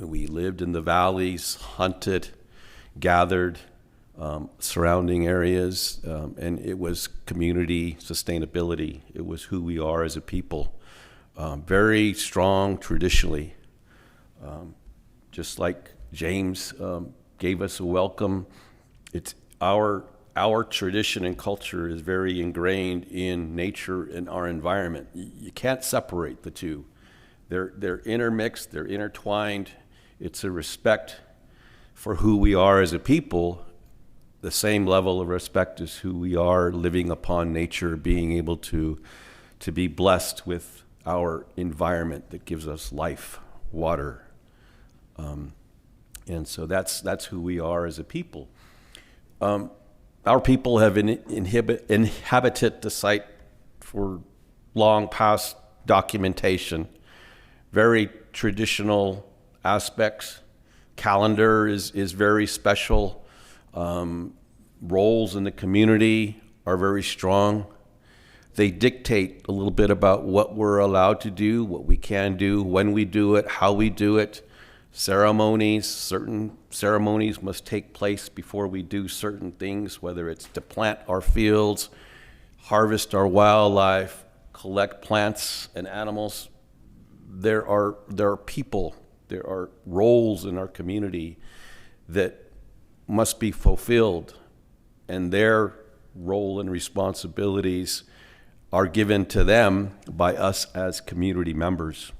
We lived in the valleys, hunted, gathered, surrounding areas, and it was community sustainability. It was who we are as a people. Very strong traditionally. Just like James gave us a welcome, it's our tradition and culture is very ingrained in nature and our environment. You can't separate the two. They're intermixed, they're intertwined. It's a respect for who we are as a people, the same level of respect as who we are living upon nature, being able to be blessed with our environment that gives us life, water. And so that's who we are as a people. Our people have inhabited the site for long past documentation. Very traditional aspects. Calendar is very special. Roles in the community are very strong. They dictate a little bit about what we're allowed to do, what we can do, when we do it, how we do it. Certain ceremonies must take place before we do certain things, whether it's to plant our fields, harvest our wildlife, collect plants and animals. There are people There are roles in our community that must be fulfilled, and their role and responsibilities are given to them by us as community members.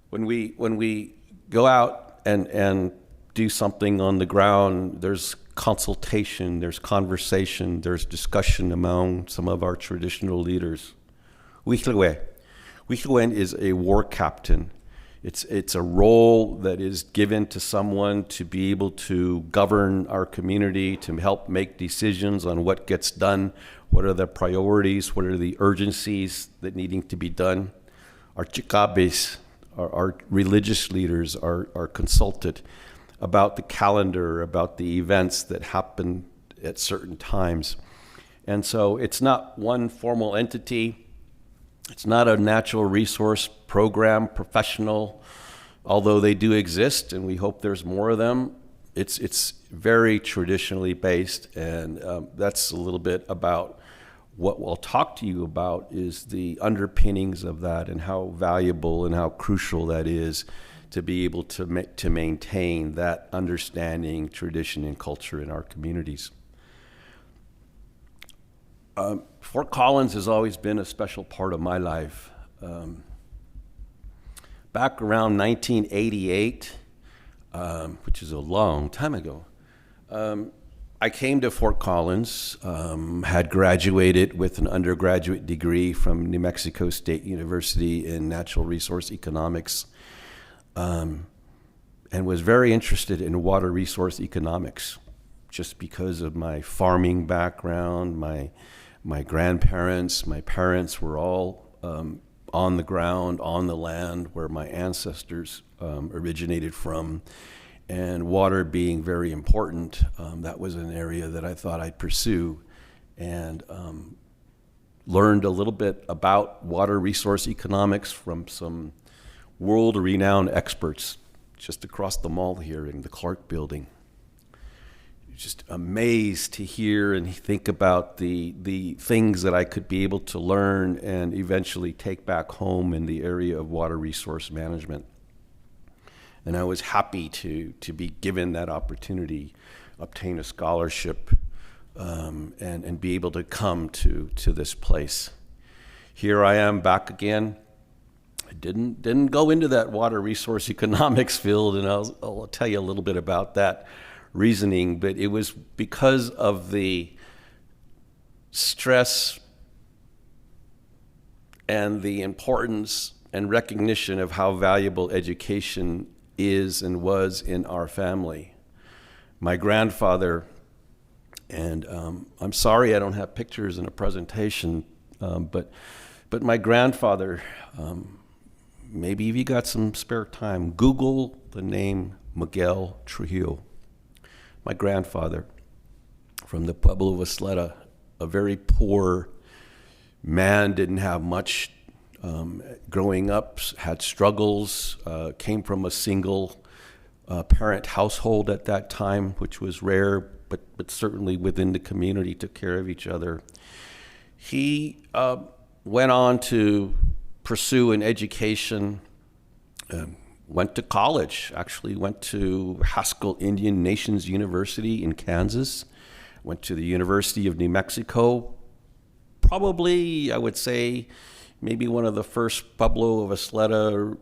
When we go out and do something on the ground, there's consultation, there's conversation, there's discussion among some of our traditional leaders. Wichlewen is a war captain. It's a role that is given to someone to be able to govern our community, to help make decisions on what gets done, what are the priorities, what are the urgencies that needing to be done. Our chikabes, our religious leaders are consulted about the calendar, about the events that happen at certain times. And so it's not one formal entity. It's not a natural resource program professional, although they do exist, and we hope there's more of them. It's very traditionally based, and that's a little bit about what we'll talk to you about is the underpinnings of that and how valuable and how crucial that is to be able to maintain that understanding, tradition, and culture in our communities. Fort Collins has always been a special part of my life. Back around 1988, which is a long time ago, I came to Fort Collins, had graduated with an undergraduate degree from New Mexico State University in natural resource economics, and was very interested in water resource economics just because of my farming background. My grandparents, my parents were all on the ground, on the land where my ancestors originated from, and water being very important, that was an area that I thought I'd pursue, and learned a little bit about water resource economics from some world-renowned experts just across the mall here in the Clark Building. Just amazed to hear and think about the things that I could be able to learn and eventually take back home in the area of water resource management. And I was happy to be given that opportunity, obtain a scholarship, and be able to come to this place. Here I am back again. I didn't go into that water resource economics field, and I'll tell you a little bit about that reasoning, but it was because of the stress and the importance and recognition of how valuable education is and was in our family. My grandfather, and I'm sorry I don't have pictures in a presentation, but my grandfather, maybe if you got some spare time, Google the name Miguel Trujillo. My grandfather from the Pueblo of Isleta, a very poor man, didn't have much growing up, had struggles, came from a single parent household at that time, which was rare, but certainly within the community took care of each other. He went on to pursue an education, went to college, actually went to Haskell Indian Nations University in Kansas, went to the University of New Mexico, probably, I would say, maybe one of the first Pueblo of Isleta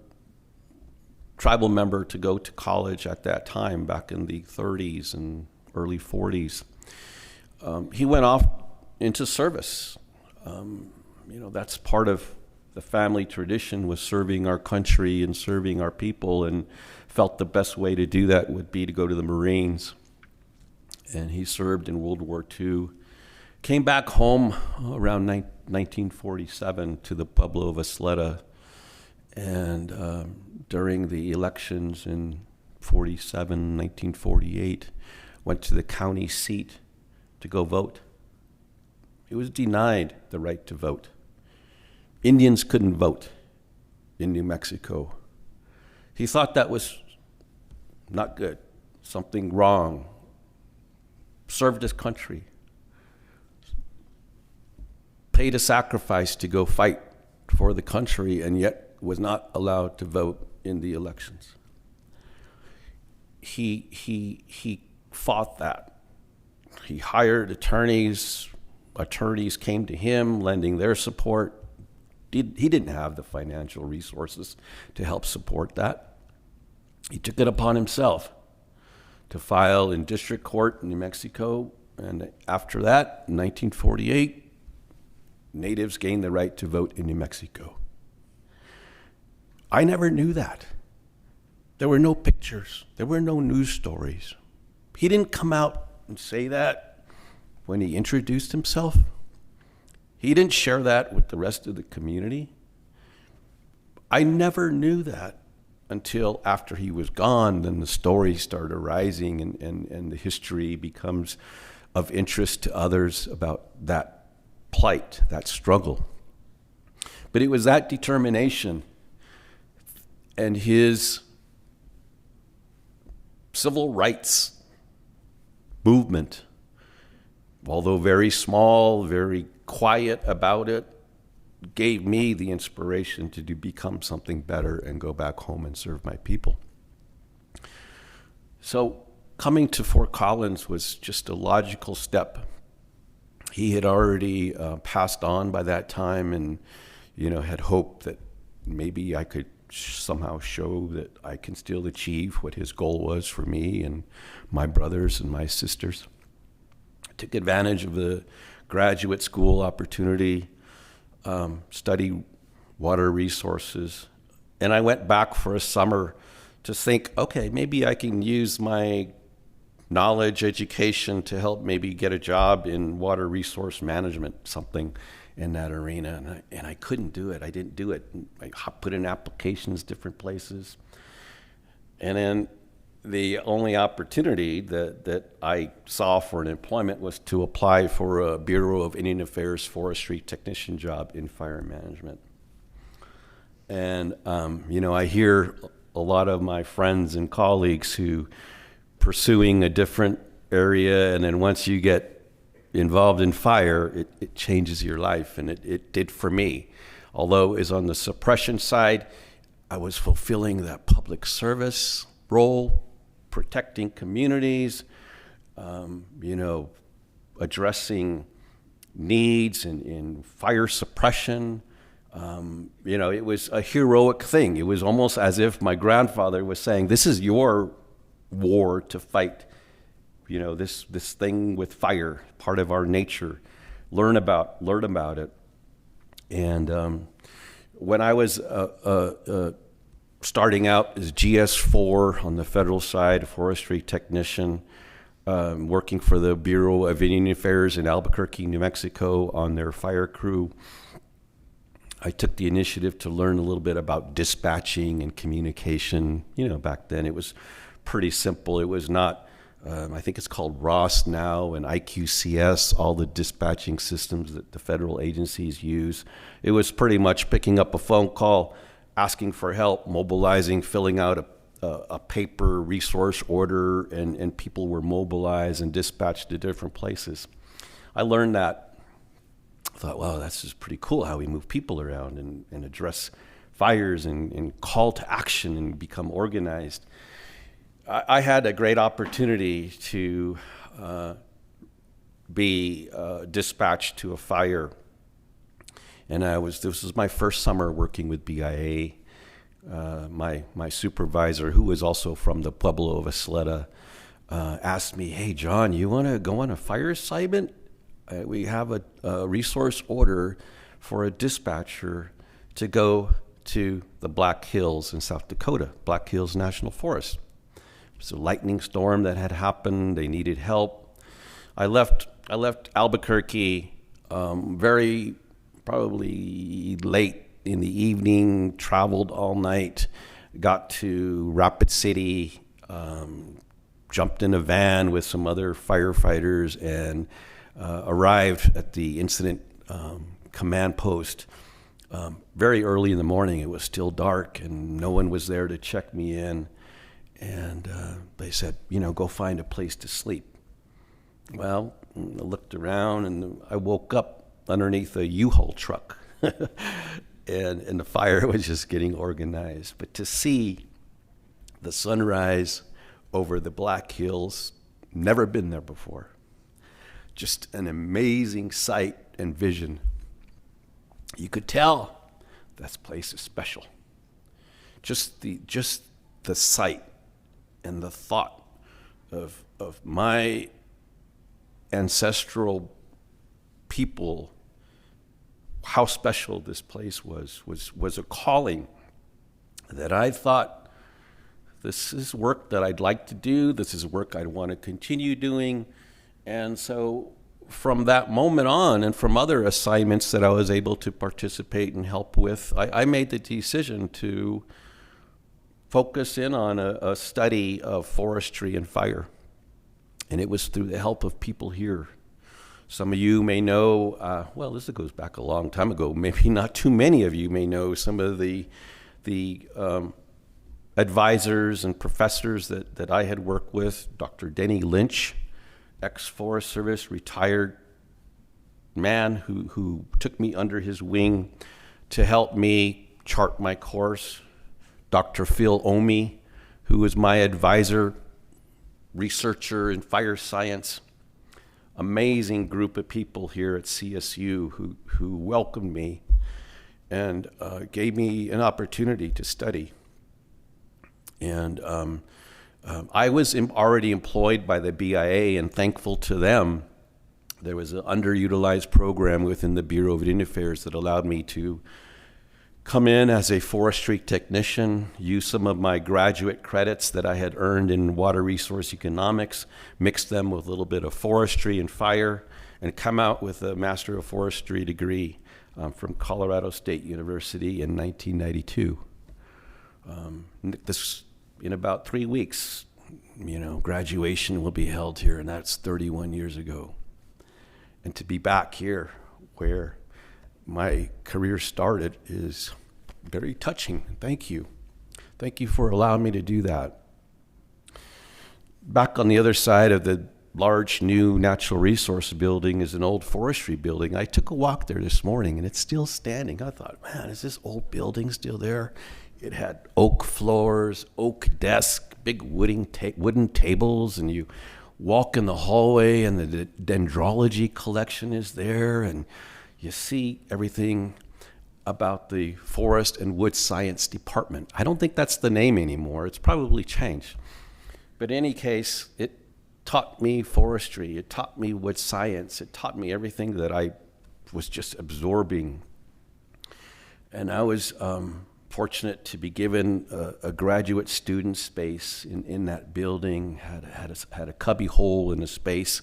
tribal member to go to college at that time, back in the 30s and early 40s. He went off into service. That's part of the family tradition, was serving our country and serving our people, and felt the best way to do that would be to go to the Marines. And he served in World War II. Came back home around 1947 to the Pueblo of Isleta, and during the elections in 1948, went to the county seat to go vote. He was denied the right to vote. Indians couldn't vote in New Mexico. He thought that was not good, something wrong. Served his country, paid a sacrifice to go fight for the country, and yet was not allowed to vote in the elections. He fought that. He hired attorneys. Attorneys came to him, lending their support. He didn't have the financial resources to help support that. He took it upon himself to file in district court in New Mexico, and after that, in 1948, natives gained the right to vote in New Mexico. I never knew that. There were no pictures. There were no news stories. He didn't come out and say that when he introduced himself. He didn't share that with the rest of the community. I never knew that until after he was gone. Then the stories started arising, and the history becomes of interest to others about that plight, that struggle. But it was that determination and his civil rights movement, although very small, very quiet about it, gave me the inspiration to become something better and go back home and serve my people. So coming to Fort Collins was just a logical step. He had already passed on by that time, and had hoped that maybe I could somehow show that I can still achieve what his goal was for me and my brothers and my sisters. I took advantage of the graduate school opportunity, study water resources, and I went back for a summer to think, okay, maybe I can use my knowledge, education to help maybe get a job in water resource management, something in that arena. And I couldn't do it. I didn't do it. I put in applications different places. And then the only opportunity that I saw for an employment was to apply for a Bureau of Indian Affairs forestry technician job in fire management. And, I hear a lot of my friends and colleagues who pursuing a different area, and then once you get involved in fire, it changes your life, and it did for me. Although it was on the suppression side, I was fulfilling that public service role, protecting communities, addressing needs in fire suppression. It was a heroic thing. It was almost as if my grandfather was saying, this is your war to fight, this thing with fire, part of our nature. Learn about it. And when I was starting out as GS4 on the federal side, forestry technician, working for the Bureau of Indian Affairs in Albuquerque, New Mexico on their fire crew, I took the initiative to learn a little bit about dispatching and communication. Back then it was pretty simple. It was not, I think it's called ROS now, and IQCS, all the dispatching systems that the federal agencies use. It was pretty much picking up a phone call, asking for help, mobilizing, filling out a paper resource order, and people were mobilized and dispatched to different places. I learned that. I thought, wow, that's just pretty cool how we move people around and address fires and call to action and become organized. I had a great opportunity to be dispatched to a fire, and this was my first summer working with BIA. My supervisor, who was also from the Pueblo of Isleta, asked me, "Hey, John, you want to go on a fire assignment? We have a resource order for a dispatcher to go to the Black Hills in South Dakota, Black Hills National Forest." It was a lightning storm that had happened. They needed help. I left Albuquerque very probably late in the evening, traveled all night, got to Rapid City, jumped in a van with some other firefighters, and arrived at the incident command post very early in the morning. It was still dark, and no one was there to check me in. And they said, go find a place to sleep. Well, I looked around, and I woke up underneath a U-Haul truck. and the fire was just getting organized. But to see the sunrise over the Black Hills, never been there before. Just an amazing sight and vision. You could tell this place is special. Just the sight and the thought of my ancestral people, how special this place was a calling that I thought, this is work that I'd like to do, this is work I'd want to continue doing. And so from that moment on, and from other assignments that I was able to participate and help with, I made the decision to focus in on a study of forestry and fire. And it was through the help of people here. Some of you may know, well, this goes back a long time ago, maybe not too many of you may know some of the advisors and professors that I had worked with. Dr. Denny Lynch, ex-Forest Service, retired man who took me under his wing to help me chart my course. Dr. Phil Omi, who was my advisor, researcher in fire science. Amazing group of people here at CSU who welcomed me and gave me an opportunity to study. And I was already employed by the BIA, and thankful to them, there was an underutilized program within the Bureau of Indian Affairs that allowed me to come in as a forestry technician, use some of my graduate credits that I had earned in water resource economics, mix them with a little bit of forestry and fire, and come out with a Master of Forestry degree from Colorado State University in 1992. In about 3 weeks, graduation will be held here, and that's 31 years ago. And to be back here where my career started is very touching. Thank you. Thank you for allowing me to do that. Back on the other side of the large new natural resource building is an old forestry building. I took a walk there this morning and it's still standing. I thought, man, is this old building still there? It had oak floors, oak desks, big wooden tables, and you walk in the hallway and the dendrology collection is there, and you see everything about the Forest and Wood Science Department. I don't think that's the name anymore. It's probably changed. But in any case, it taught me forestry. It taught me wood science. It taught me everything that I was just absorbing. And I was fortunate to be given a graduate student space in that building, had a cubby hole in the space.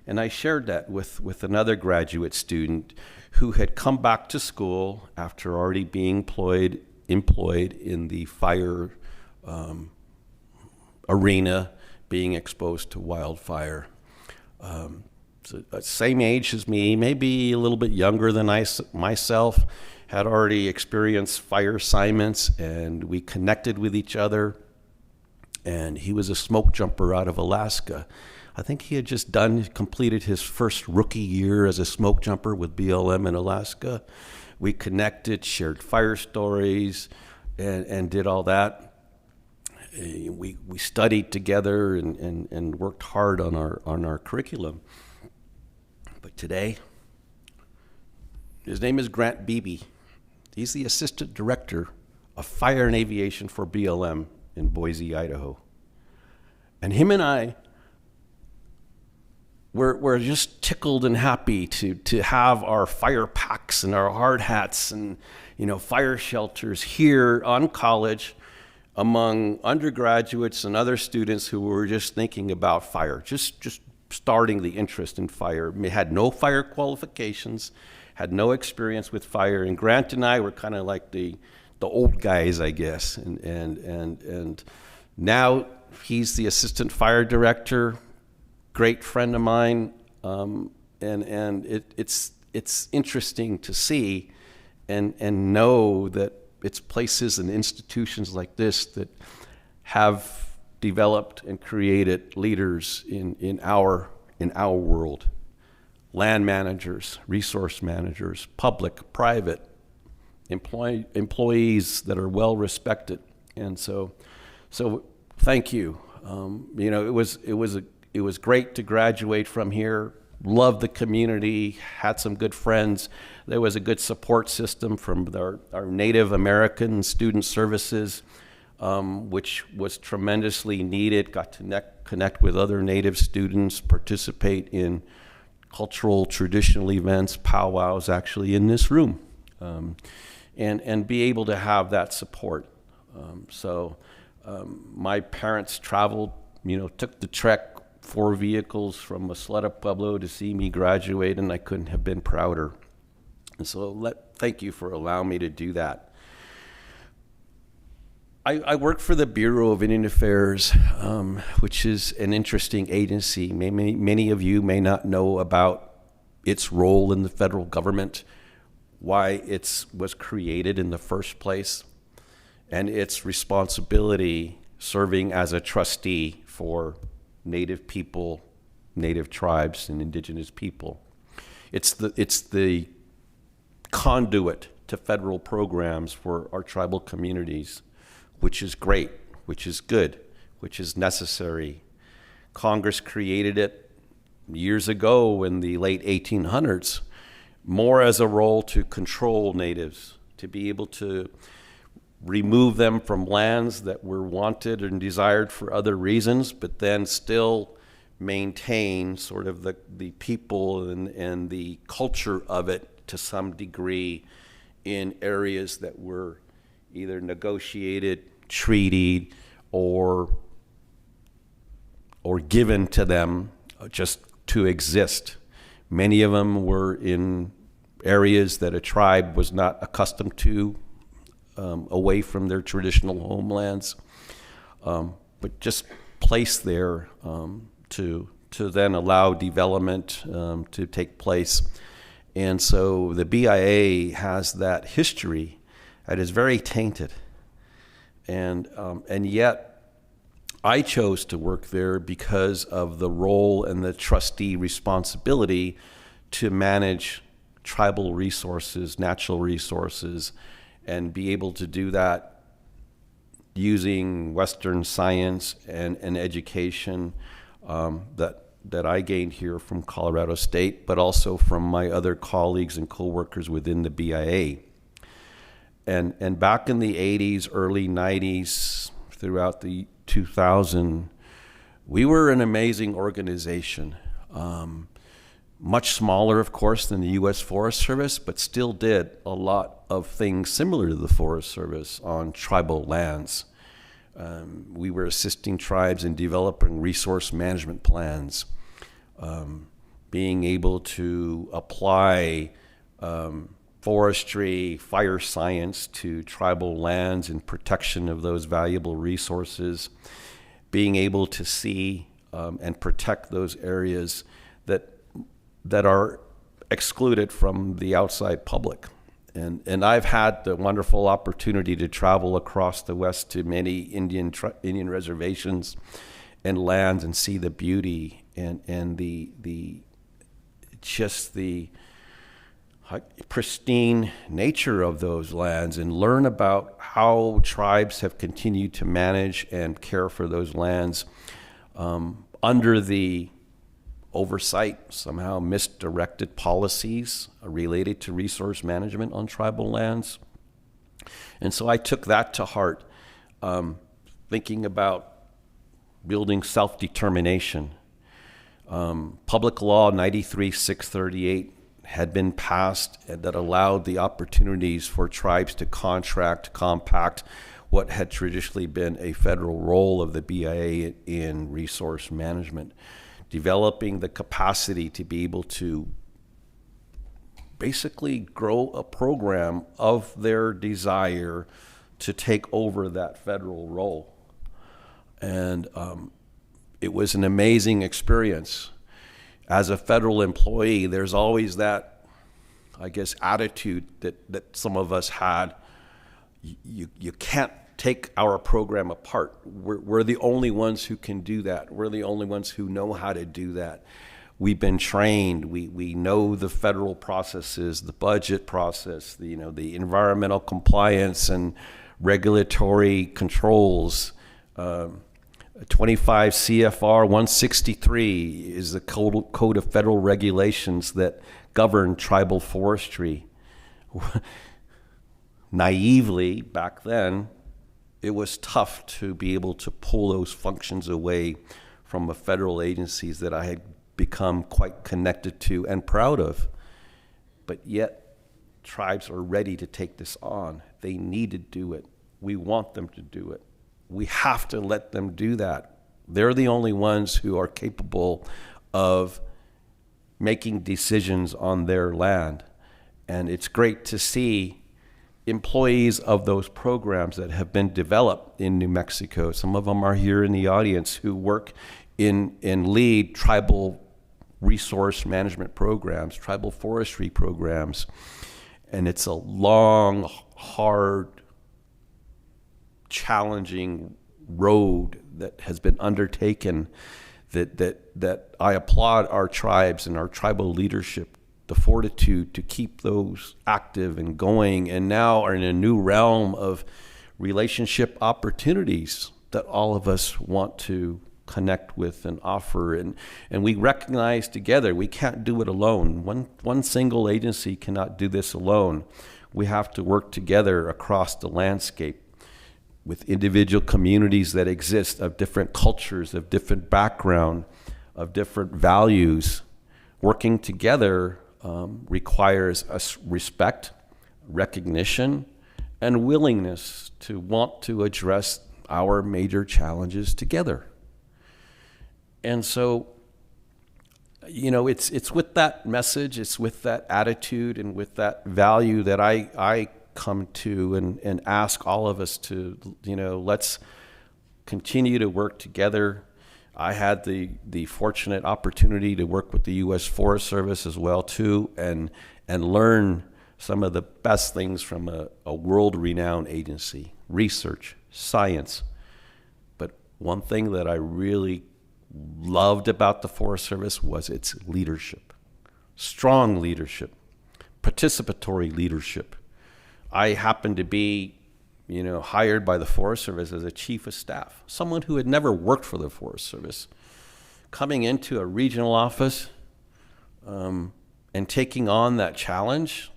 And I shared that with another graduate student who had come back to school after already being employed in the fire arena, being exposed to wildfire. So same age as me, maybe a little bit younger than myself, had already experienced fire assignments, and we connected with each other. And he was a smoke jumper out of Alaska. I think he had just completed his first rookie year as a smoke jumper with BLM in Alaska. We connected, shared fire stories, and did all that. We studied together and worked hard on our curriculum. But today, his name is Grant Beebe. He's the assistant director of fire and aviation for BLM in Boise, Idaho. And him and I, we're just tickled and happy to have our fire packs and our hard hats and fire shelters here on college among undergraduates and other students who were just thinking about fire, just starting the interest in fire. We had no fire qualifications, had no experience with fire, and Grant and I were kind of like the old guys, I guess, and now he's the assistant fire director. Great friend of mine, and it's interesting to see and know that it's places and institutions like this that have developed and created leaders in our world. Land managers, resource managers, public, private, employees that are well respected. And so thank you. It was great to graduate from here. Loved the community, had some good friends. There was a good support system from our Native American student services, which was tremendously needed. Got to connect with other Native students, participate in cultural traditional events, powwows, actually in this room, and be able to have that support. My parents traveled, took the trek, 4 vehicles from Isleta Pueblo to see me graduate, and I couldn't have been prouder. And so thank you for allowing me to do that. I work for the Bureau of Indian Affairs, which is an interesting agency. Many of you may not know about its role in the federal government, why it was created in the first place, and its responsibility serving as a trustee for Native people, Native tribes, and Indigenous people. It's the conduit to federal programs for our tribal communities, which is great, which is good, which is necessary. Congress created it years ago in the late 1800s, more as a role to control natives, to be able to remove them from lands that were wanted and desired for other reasons, but then still maintain sort of the people and the culture of it to some degree in areas that were either negotiated, treated, or given to them just to exist. Many of them were in areas that a tribe was not accustomed to, away from their traditional homelands, but just placed there to then allow development to take place. And so the BIA has that history that is very tainted. And yet I chose to work there because of the role and the trustee responsibility to manage tribal resources, natural resources, and be able to do that using Western science and education that I gained here from Colorado State, but also from my other colleagues and coworkers within the BIA. And back in the 80s, early 90s, throughout the 2000, we were an amazing organization. Much smaller, of course, than the U.S. Forest Service, but still did a lot of things similar to the Forest Service on tribal lands. We were assisting tribes in developing resource management plans, being able to apply forestry, fire science to tribal lands and protection of those valuable resources, being able to see and protect those areas that are excluded from the outside public. And I've had the wonderful opportunity to travel across the West to many Indian reservations and lands and see the beauty and the pristine nature of those lands, and learn about how tribes have continued to manage and care for those lands under the oversight, somehow misdirected policies related to resource management on tribal lands. And so I took that to heart, thinking about building self-determination. Public Law 93-638 had been passed that allowed the opportunities for tribes to contract, compact what had traditionally been a federal role of the BIA in resource management, developing the capacity to be able to basically grow a program of their desire to take over that federal role. And it was an amazing experience. As a federal employee, there's always that, I guess, attitude that some of us had. You can't take our program apart. We're the only ones who can do that. We're the only ones who know how to do that. we've been trained. We know the federal processes, the budget process, the environmental compliance and regulatory controls. 25 CFR 163 is the code of federal regulations that govern tribal forestry. Naively, back then, it was tough to be able to pull those functions away from the federal agencies that I had become quite connected to and proud of. But yet, tribes are ready to take this on. They need to do it. We want them to do it. We have to let them do that. They're the only ones who are capable of making decisions on their land. And it's great to see employees of those programs that have been developed in New Mexico. Some of them are here in the audience who work in lead tribal resource management programs, tribal forestry programs. And it's a long, hard, challenging road that has been undertaken that I applaud our tribes and our tribal leadership, the fortitude to keep those active and going, and now are in a new realm of relationship opportunities that all of us want to connect with and offer. And we recognize together we can't do it alone. One single agency cannot do this alone. We have to work together across the landscape with individual communities that exist of different cultures, of different background, of different values. Working together requires us respect, recognition, and willingness to want to address our major challenges together. And so, it's with that message, it's with that attitude and with that value that I come to and ask all of us to, let's continue to work together. I had the fortunate opportunity to work with the U.S. Forest Service as well too, and learn some of the best things from a world-renowned agency, research, science. But one thing that I really loved about the Forest Service was its leadership, strong leadership, participatory leadership. I happened to be hired by the Forest Service as a chief of staff, someone who had never worked for the Forest Service, coming into a regional office and taking on that challenge.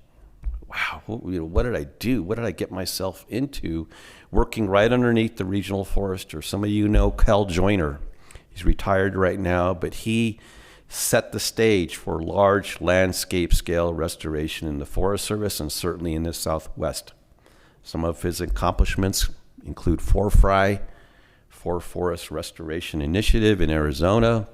Wow, what did I do? What did I get myself into? Working right underneath the regional forester. Some of you know Cal Joyner. He's retired right now, but he set the stage for large landscape scale restoration in the Forest Service and certainly in the Southwest. Some of his accomplishments include FORFRI, Forest Restoration Initiative in Arizona.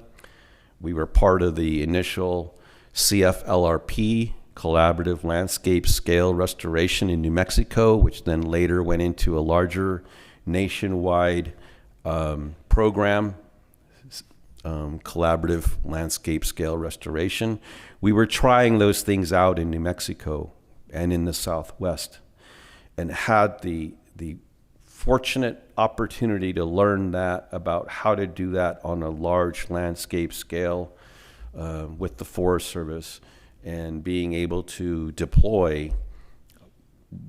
We were part of the initial CFLRP, Collaborative Landscape Scale Restoration in New Mexico, which then later went into a larger nationwide program, Collaborative Landscape Scale Restoration. We were trying those things out in New Mexico and in the Southwest, and had the fortunate opportunity to learn that about how to do that on a large landscape scale with the Forest Service, and being able to deploy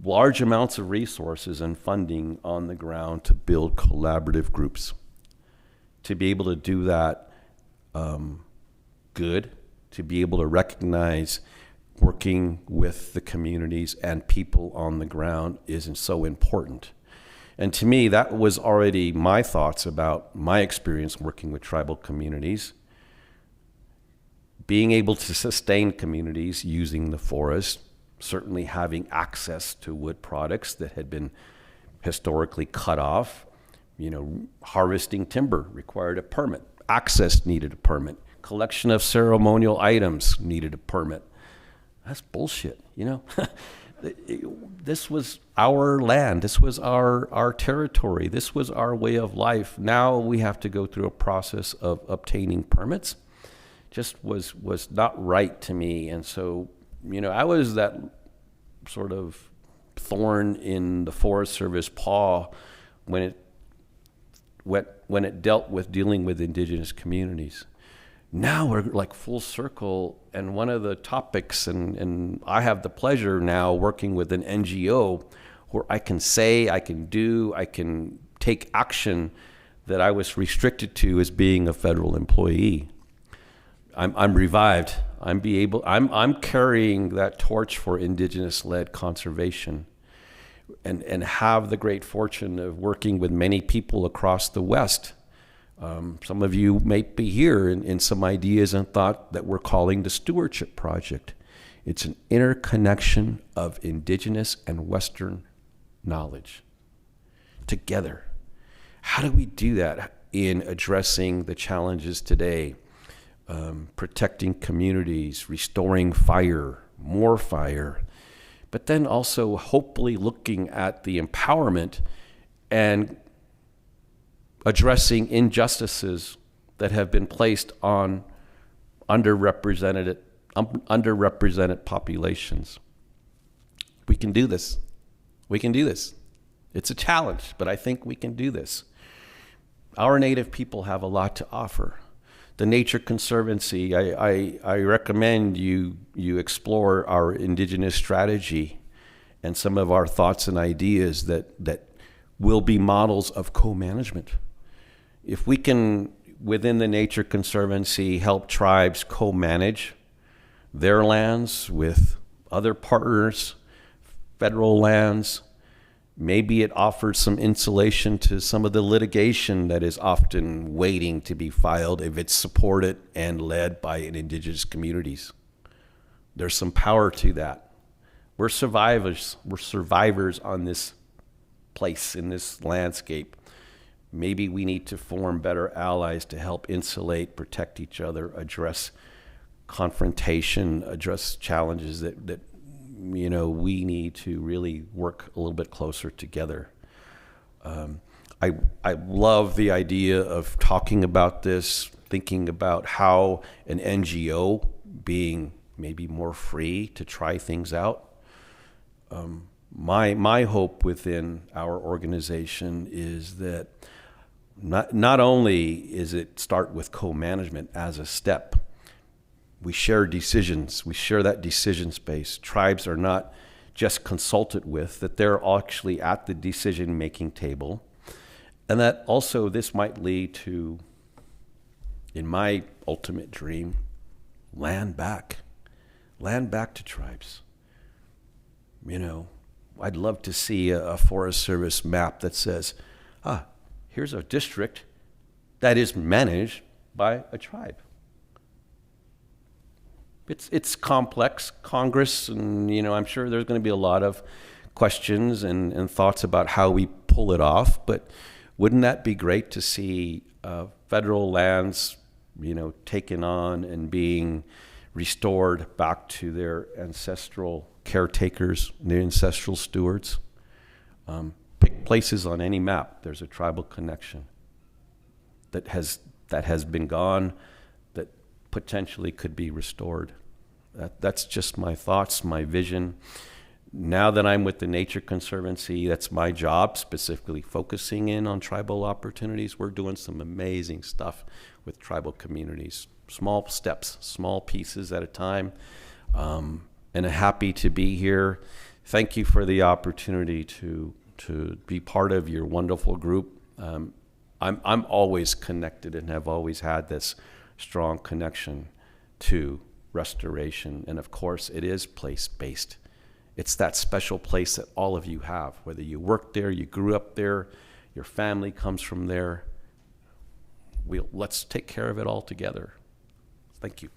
large amounts of resources and funding on the ground to build collaborative groups. To be able to do that good, to be able to recognize working with the communities and people on the ground isn't so important. And to me, that was already my thoughts about my experience working with tribal communities. Being able to sustain communities using the forest, certainly having access to wood products that had been historically cut off. Harvesting timber required a permit. Access needed a permit. Collection of ceremonial items needed a permit. That's bullshit, This was our land. This was our territory. This was our way of life. Now we have to go through a process of obtaining permits. Just was not right to me. And so, I was that sort of thorn in the Forest Service paw when it dealt with dealing with indigenous communities. now we're like full circle, and one of the topics, and I have the pleasure now working with an NGO where I can say, I can do, I can take action that I was restricted to as being a federal employee. I'm revived. I'm carrying that torch for Indigenous-led conservation, and have the great fortune of working with many people across the West. Some of you may be here in some ideas and thought that we're calling the Stewardship Project. It's an interconnection of Indigenous and Western knowledge together. How do we do that in addressing the challenges today? Protecting communities, restoring fire, more fire, but then also hopefully looking at the empowerment and addressing injustices that have been placed on underrepresented populations. We can do this. We can do this. It's a challenge, but I think we can do this. Our Native people have a lot to offer. The Nature Conservancy, I recommend you explore our Indigenous strategy and some of our thoughts and ideas that will be models of co-management. If we can, within the Nature Conservancy, help tribes co-manage their lands with other partners, federal lands, maybe it offers some insulation to some of the litigation that is often waiting to be filed if it's supported and led by Indigenous communities. There's some power to that. We're survivors. We're survivors on this place, in this landscape. Maybe we need to form better allies to help insulate, protect each other, address confrontation, address challenges that we need to really work a little bit closer together. I love the idea of talking about this, thinking about how an NGO being maybe more free to try things out. My hope within our organization is that not only is it start with co-management as a step, we share decisions, we share that decision space. Tribes are not just consulted with, that they're actually at the decision-making table. And that also this might lead to, in my ultimate dream, land back to tribes. I'd love to see a Forest Service map that says, here's a district that is managed by a tribe. It's complex. Congress, and I'm sure there's going to be a lot of questions and thoughts about how we pull it off, but wouldn't that be great to see federal lands, taken on and being restored back to their ancestral caretakers, their ancestral stewards? Pick places on any map. There's a tribal connection that has been gone, that potentially could be restored. That's just my thoughts, my vision. Now that I'm with the Nature Conservancy, that's my job, specifically focusing in on tribal opportunities. We're doing some amazing stuff with tribal communities. Small steps, small pieces at a time. And I'm happy to be here. Thank you for the opportunity to be part of your wonderful group. I'm always connected and have always had this strong connection to restoration. And of course, it is place-based. It's that special place that all of you have, whether you worked there, you grew up there, your family comes from there. Let's take care of it all together. Thank you.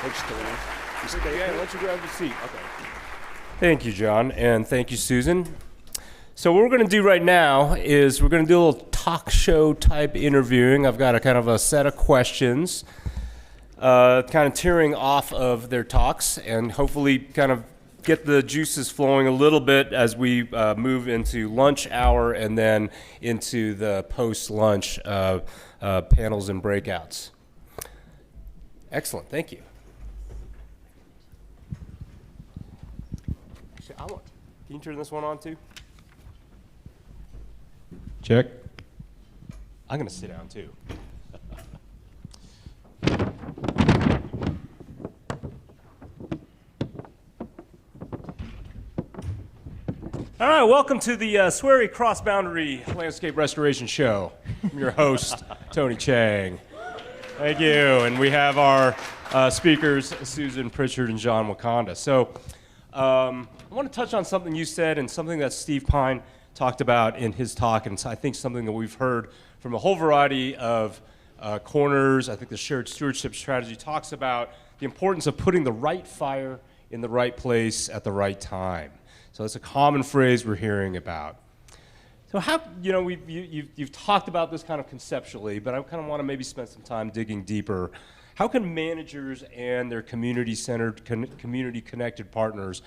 Thanks, Tony. Yeah, why don't you grab a seat? Okay. Thank you, John, and thank you, Susan. So what we're going to do right now is we're going to do a little talk show type interviewing. I've got a kind of a set of questions, kind of tearing off of their talks, and hopefully kind of get the juices flowing a little bit as we move into lunch hour and then into the post-lunch panels and breakouts. Excellent, thank you. Actually, can you turn this one on too? Check. I'm going to sit down too. All right, welcome to the Swery Cross Boundary Landscape Restoration Show. I'm your host, Tony Cheng. Thank you. And we have our speakers, Susan Prichard and John Waconda. So I want to touch on something you said and something that Steve Pine talked about in his talk, and I think something that we've heard from a whole variety of corners. I think the shared stewardship strategy talks about the importance of putting the right fire in the right place at the right time. So it's a common phrase we're hearing about. So how, you've talked about this kind of conceptually, but I kind of want to maybe spend some time digging deeper. How can managers and their community-centered, community-connected partners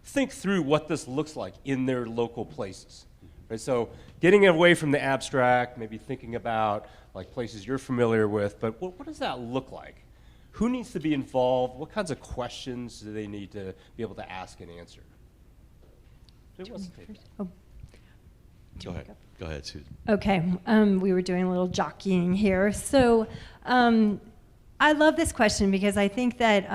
think through what this looks like in their local places? Right, so getting away from the abstract, maybe thinking about like places you're familiar with, but what does that look like? Who needs to be involved? What kinds of questions do they need to be able to ask and answer? Who wants to take that? Oh. Go ahead. Go ahead, Susan. Okay, we were doing a little jockeying here. So I love this question because I think that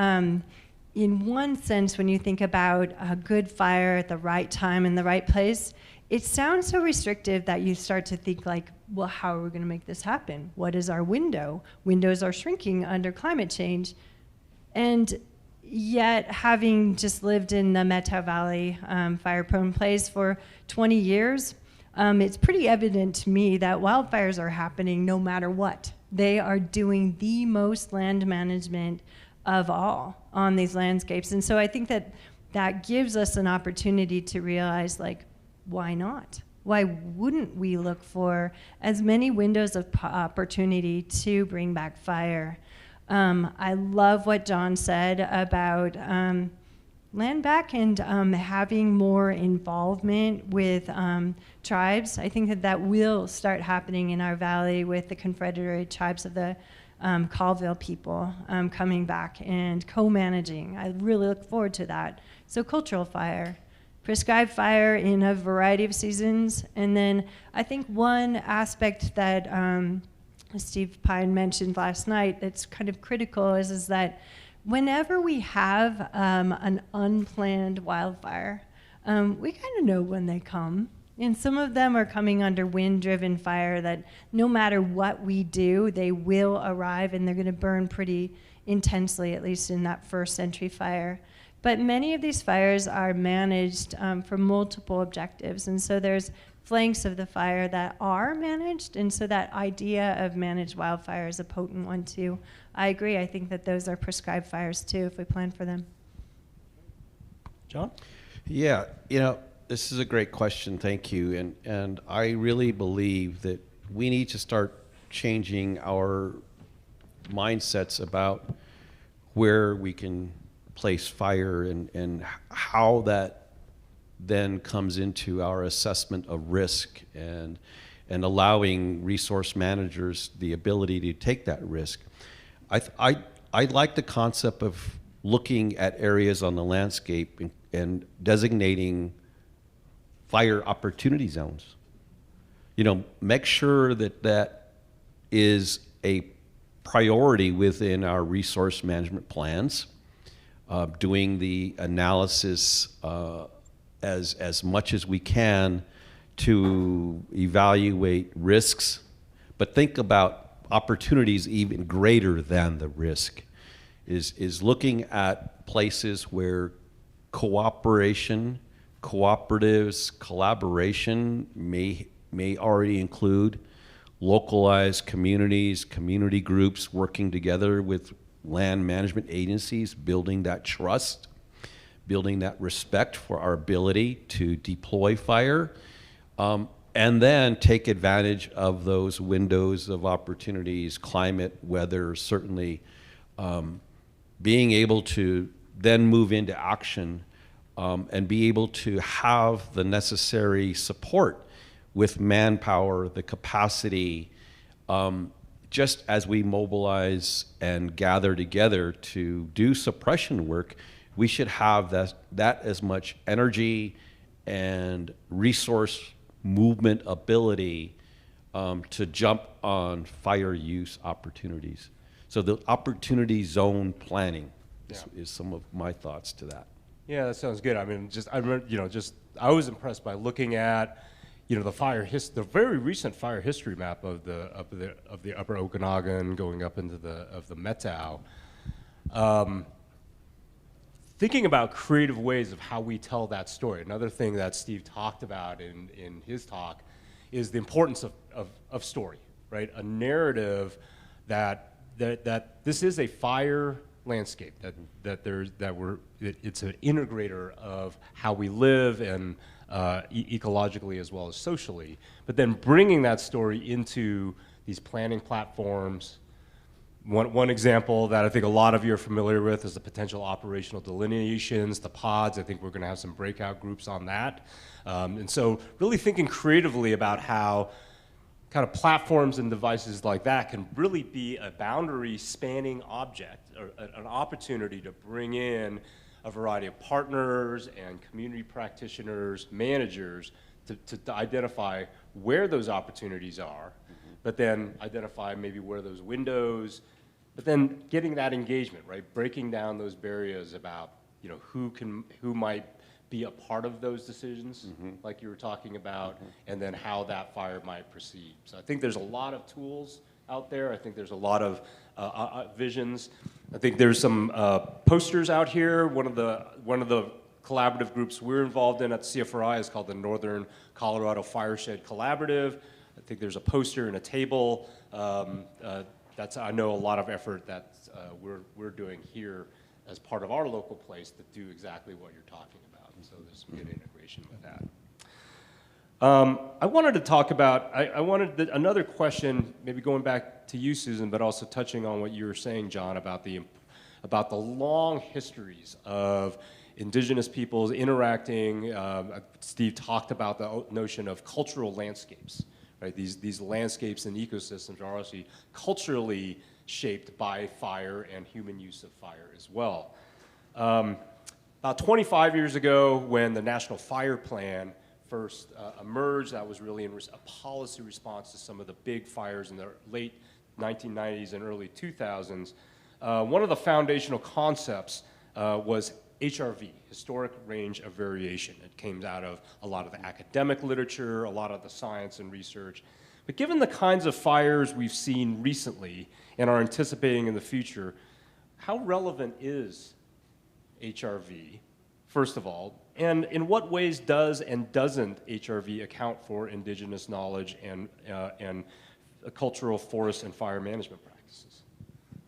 in one sense, when you think about a good fire at the right time in the right place, it sounds so restrictive that you start to think like, well, how are we going to make this happen? What is our window? Windows are shrinking under climate change. And yet, having just lived in the Methow Valley fire-prone place for 20 years, it's pretty evident to me that wildfires are happening no matter what. They are doing the most land management of all on these landscapes. And so I think that that gives us an opportunity to realize, like, why not? Why wouldn't we look for as many windows of opportunity to bring back fire? I love what John said about land back and having more involvement with tribes. I think that will start happening in our valley with the Confederated Tribes of the Colville people coming back and co-managing. I really look forward to that. So cultural fire, prescribed fire in a variety of seasons. And then I think one aspect that Steve Pine mentioned last night that's kind of critical is that whenever we have an unplanned wildfire, we kind of know when they come. And some of them are coming under wind-driven fire that no matter what we do, they will arrive and they're going to burn pretty intensely, at least in that first entry fire. But many of these fires are managed for multiple objectives. And so there's flanks of the fire that are managed. And so that idea of managed wildfire is a potent one too. I agree. I think that those are prescribed fires too if we plan for them. John? Yeah, this is a great question. Thank you. And I really believe that we need to start changing our mindsets about where we can place fire and how that then comes into our assessment of risk and allowing resource managers the ability to take that risk. I like the concept of looking at areas on the landscape and designating fire opportunity zones. Make sure that is a priority within our resource management plans. Doing the analysis as much as we can to evaluate risks, but think about opportunities even greater than the risk. Is looking at places where cooperation, cooperatives, collaboration may already include localized communities, community groups working together with land management agencies, building that trust, building that respect for our ability to deploy fire, and then take advantage of those windows of opportunities, climate, weather, certainly being able to then move into action and be able to have the necessary support with manpower, the capacity, just as we mobilize and gather together to do suppression work, we should have that as much energy and resource movement ability to jump on fire use opportunities. So the opportunity zone planning is some of my thoughts to that. Yeah, that sounds good. I mean, I remember, I was impressed by looking at, the very recent fire history map of the Upper Okanagan going up into the Methow. Thinking about creative ways of how we tell that story. Another thing that Steve talked about in his talk is the importance of story, right? A narrative that this is a fire landscape, it's an integrator of how we live and ecologically as well as socially, but then bringing that story into these planning platforms. One example that I think a lot of you are familiar with is the potential operational delineations, the pods. I think we're going to have some breakout groups on that. And so really thinking creatively about how kind of platforms and devices like that can really be a boundary spanning object, or an opportunity to bring in a variety of partners and community practitioners, managers, to identify where those opportunities are, but then identify maybe where those windows, but then getting that engagement, right? Breaking down those barriers about, who might be a part of those decisions, like you were talking about, and then how that fire might proceed. So I think there's a lot of tools out there. I think there's a lot of visions. I think there's some posters out here. One of the collaborative groups we're involved in at CFRI is called the Northern Colorado Fireshed Collaborative. I think there's a poster and a table. That's, I know, a lot of effort that we're doing here as part of our local place to do exactly what you're talking about. So there's some good integration with that. I wanted to talk about, another question, maybe going back to you, Susan, but also touching on what you were saying, John, about the long histories of Indigenous peoples interacting. Steve talked about the notion of cultural landscapes, right? These landscapes and ecosystems are obviously culturally shaped by fire and human use of fire as well. About 25 years ago, when the National Fire Plan first emerged, that was really in a policy response to some of the big fires in the late 1990s and early 2000s. One of the foundational concepts was HRV, historic range of variation. It came out of a lot of the academic literature, a lot of the science and research. But given the kinds of fires we've seen recently and are anticipating in the future, how relevant is HRV, first of all, and in what ways does and doesn't HRV account for Indigenous knowledge and cultural forest and fire management practices?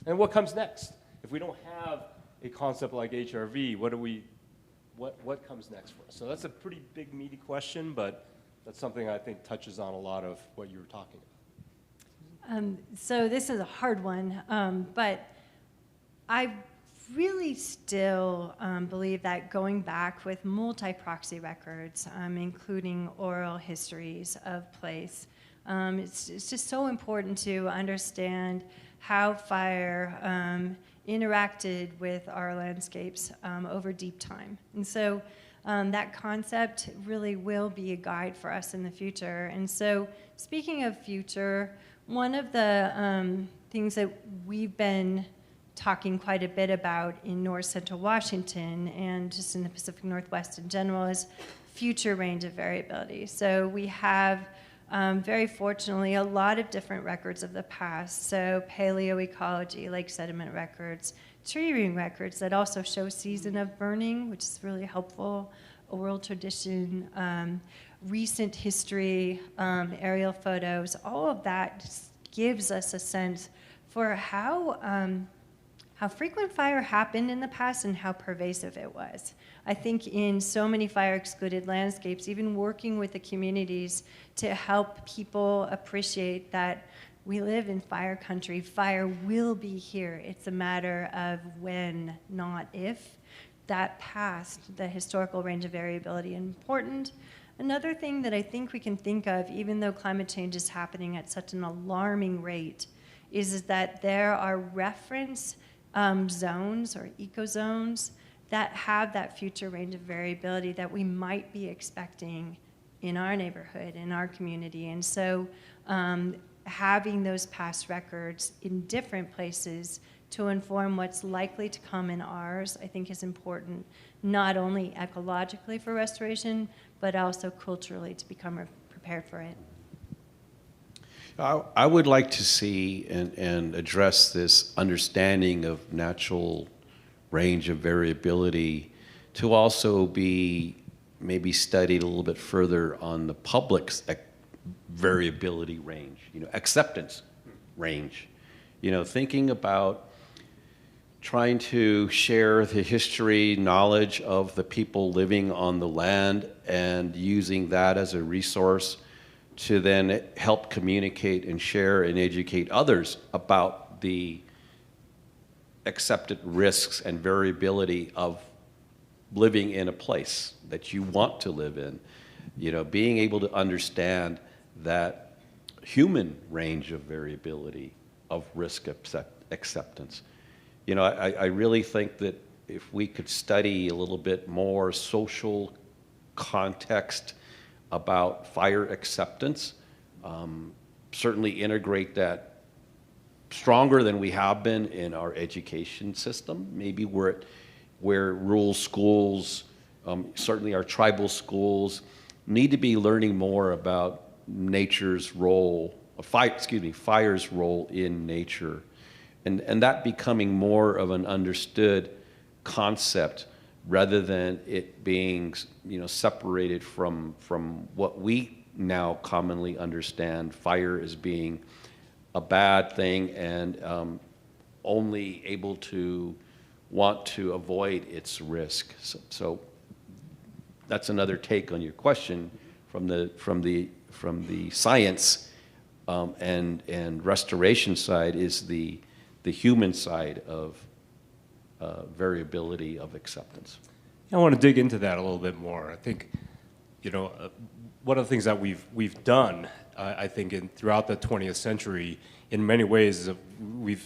And what comes next? If we don't have a concept like HRV, what comes next for us? So that's a pretty big, meaty question, but that's something I think touches on a lot of what you were talking about. So this is a hard one, but I really still believe that going back with multi-proxy records, including oral histories of place, it's just so important to understand how fire interacted with our landscapes over deep time. And so that concept really will be a guide for us in the future. And so speaking of future, one of the things that we've been talking quite a bit about in north central Washington and just in the Pacific Northwest in general is future range of variability. So we have, very fortunately, a lot of different records of the past. So paleoecology, lake sediment records, tree ring records that also show season of burning, which is really helpful, oral tradition, recent history, aerial photos. All of that just gives us a sense for how frequent fire happened in the past and how pervasive it was. I think in so many fire-excluded landscapes, even working with the communities to help people appreciate that we live in fire country, fire will be here. It's a matter of when, not if. That past the historical range of variability important. Another thing that I think we can think of, even though climate change is happening at such an alarming rate, is that there are reference zones or ecozones that have that future range of variability that we might be expecting in our neighborhood, in our community. And so having those past records in different places to inform what's likely to come in ours, I think is important, not only ecologically for restoration, but also culturally to become prepared for it. I would like to see and address this understanding of natural range of variability to also be maybe studied a little bit further on the public's variability range, acceptance range. Thinking about trying to share the history, knowledge of the people living on the land and using that as a resource to then help communicate and share and educate others about the accepted risks and variability of living in a place that you want to live in. Being able to understand that human range of variability of risk acceptance. I really think that if we could study a little bit more social context about fire acceptance, certainly integrate that stronger than we have been in our education system, maybe where rural schools, certainly our tribal schools, need to be learning more about nature's role, fire's role in nature. And that becoming more of an understood concept rather than it being, separated from what we now commonly understand fire as being a bad thing and only able to want to avoid its risk. So that's another take on your question from the science and restoration side is the human side of variability of acceptance. I want to dig into that a little bit more. I think, one of the things that we've done, I think, throughout the 20th century, in many ways, is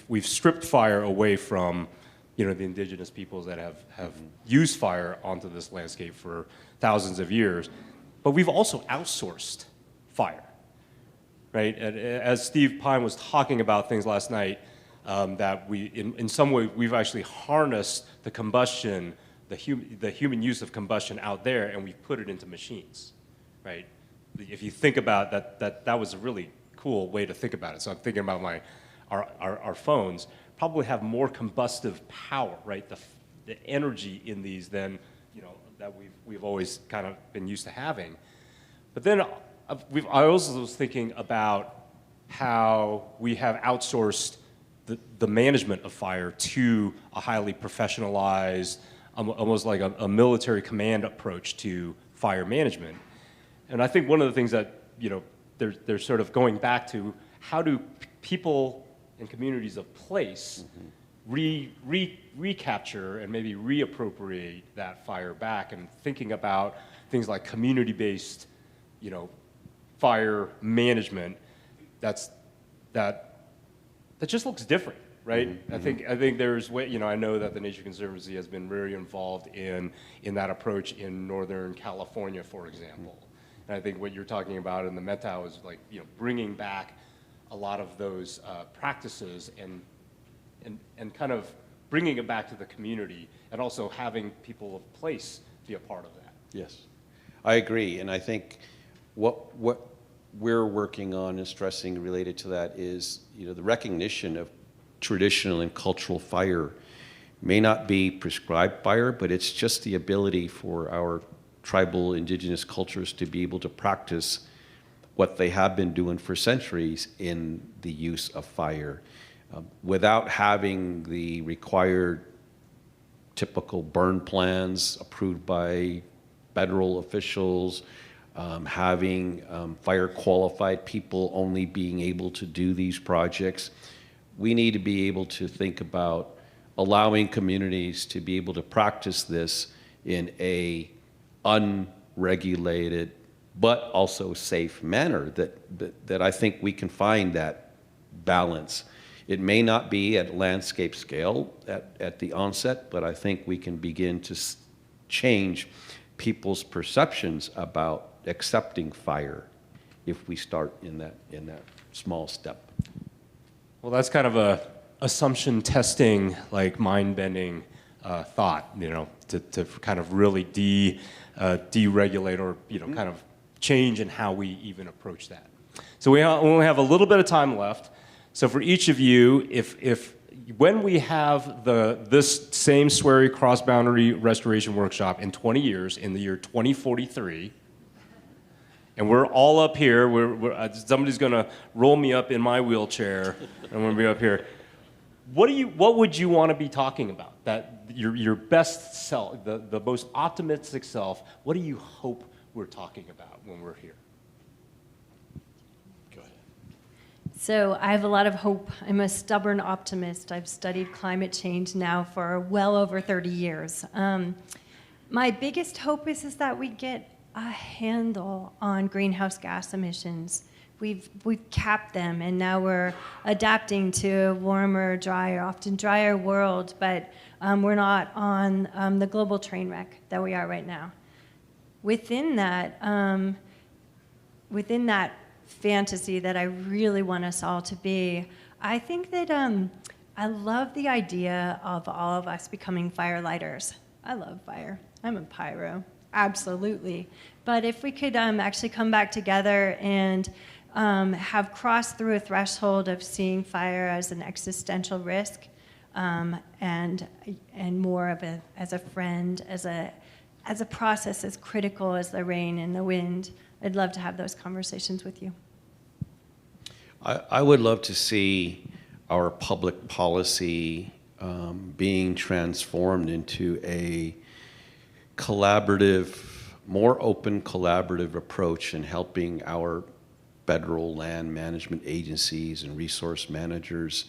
we've stripped fire away from, the indigenous peoples that have used fire onto this landscape for thousands of years, but we've also outsourced fire, right? And as Steve Pine was talking about things last night, that we, in some way, we've actually harnessed the combustion, the human use of combustion out there, and we've put it into machines, right? If you think about that was a really cool way to think about it. So I'm thinking about our phones probably have more combustive power, right? The energy in these than that we've always kind of been used to having. But then I also was thinking about how we have outsourced the management of fire to a highly professionalized, almost like a military command approach to fire management. And I think one of the things that, they're sort of going back to, how do people and communities of place recapture and maybe reappropriate that fire back, and thinking about things like community-based, fire management that just looks different, right? Mm-hmm. I think there's way, I know that the Nature Conservancy has been very involved in that approach in Northern California, for example. Mm-hmm. And I think what you're talking about in the Metau is like, bringing back a lot of those practices and kind of bringing it back to the community, and also having people of place be a part of that. Yes, I agree. And I think what we're working on and stressing related to that is, the recognition of traditional and cultural fire may not be prescribed fire, but it's just the ability for our tribal indigenous cultures to be able to practice what they have been doing for centuries in the use of fire, without having the required typical burn plans approved by federal officials, having fire qualified people only being able to do these projects. We need to be able to think about allowing communities to be able to practice this in a unregulated but also safe manner, that I think we can find that balance. It may not be at landscape scale at the onset, but I think we can begin to change people's perceptions about accepting fire if we start in that small step. Well, that's kind of a assumption testing, like mind-bending thought, to kind of really deregulate or, kind of change in how we even approach that. So we only have a little bit of time left. So for each of you, if when we have this same Swery cross-boundary restoration workshop in 20 years, in the year 2043, and we're all up here, somebody's going to roll me up in my wheelchair, and I'm going to be up here. What would you want to be talking about? That your best self, the most optimistic self. What do you hope we're talking about when we're here? Go ahead. So I have a lot of hope. I'm a stubborn optimist. I've studied climate change now for well over 30 years. My biggest hope is that we get a handle on greenhouse gas emissions. We've capped them, and now we're adapting to a warmer, drier, often drier world, but we're not on the global train wreck that we are right now. Within that fantasy that I really want us all to be, I think that I love the idea of all of us becoming firelighters. I love fire. I'm a pyro, absolutely. But if we could actually come back together and have crossed through a threshold of seeing fire as an existential risk, and more of as a friend, as a process as critical as the rain and the wind. I'd love to have those conversations with you. I would love to see our public policy being transformed into a collaborative, more open collaborative approach in helping our federal land management agencies and resource managers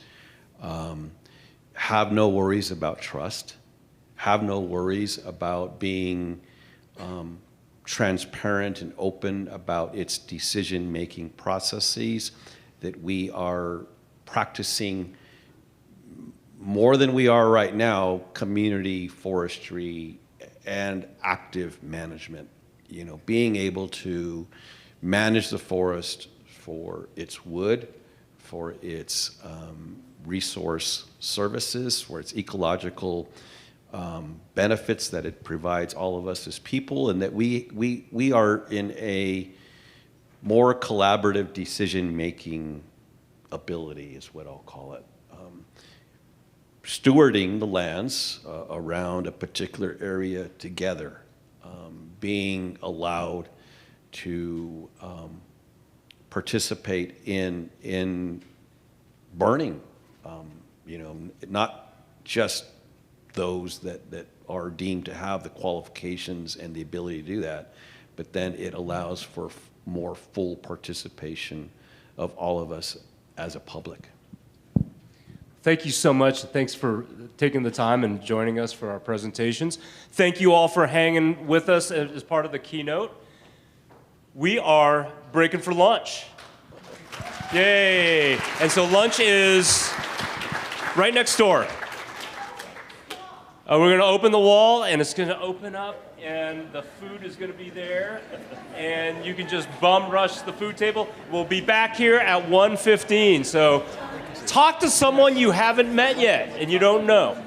have no worries about trust, have no worries about being transparent and open about its decision-making processes, that we are practicing more than we are right now, community forestry and active management. Being able to manage the forest for its wood, for its resource services, for its ecological benefits that it provides all of us as people, and that we are in a more collaborative decision-making ability is what I'll call it. Stewarding the lands around a particular area together, being allowed to participate in burning, not just those that are deemed to have the qualifications and the ability to do that, but then it allows for more full participation of all of us as a public. Thank you so much. Thanks for taking the time and joining us for our presentations. Thank you all for hanging with us as part of the keynote. We are breaking for lunch. Yay! And so lunch is right next door. We're going to open the wall, and it's going to open up, and the food is going to be there, and you can just bum rush the food table. We'll be back here at 1:15, so talk to someone you haven't met yet and you don't know.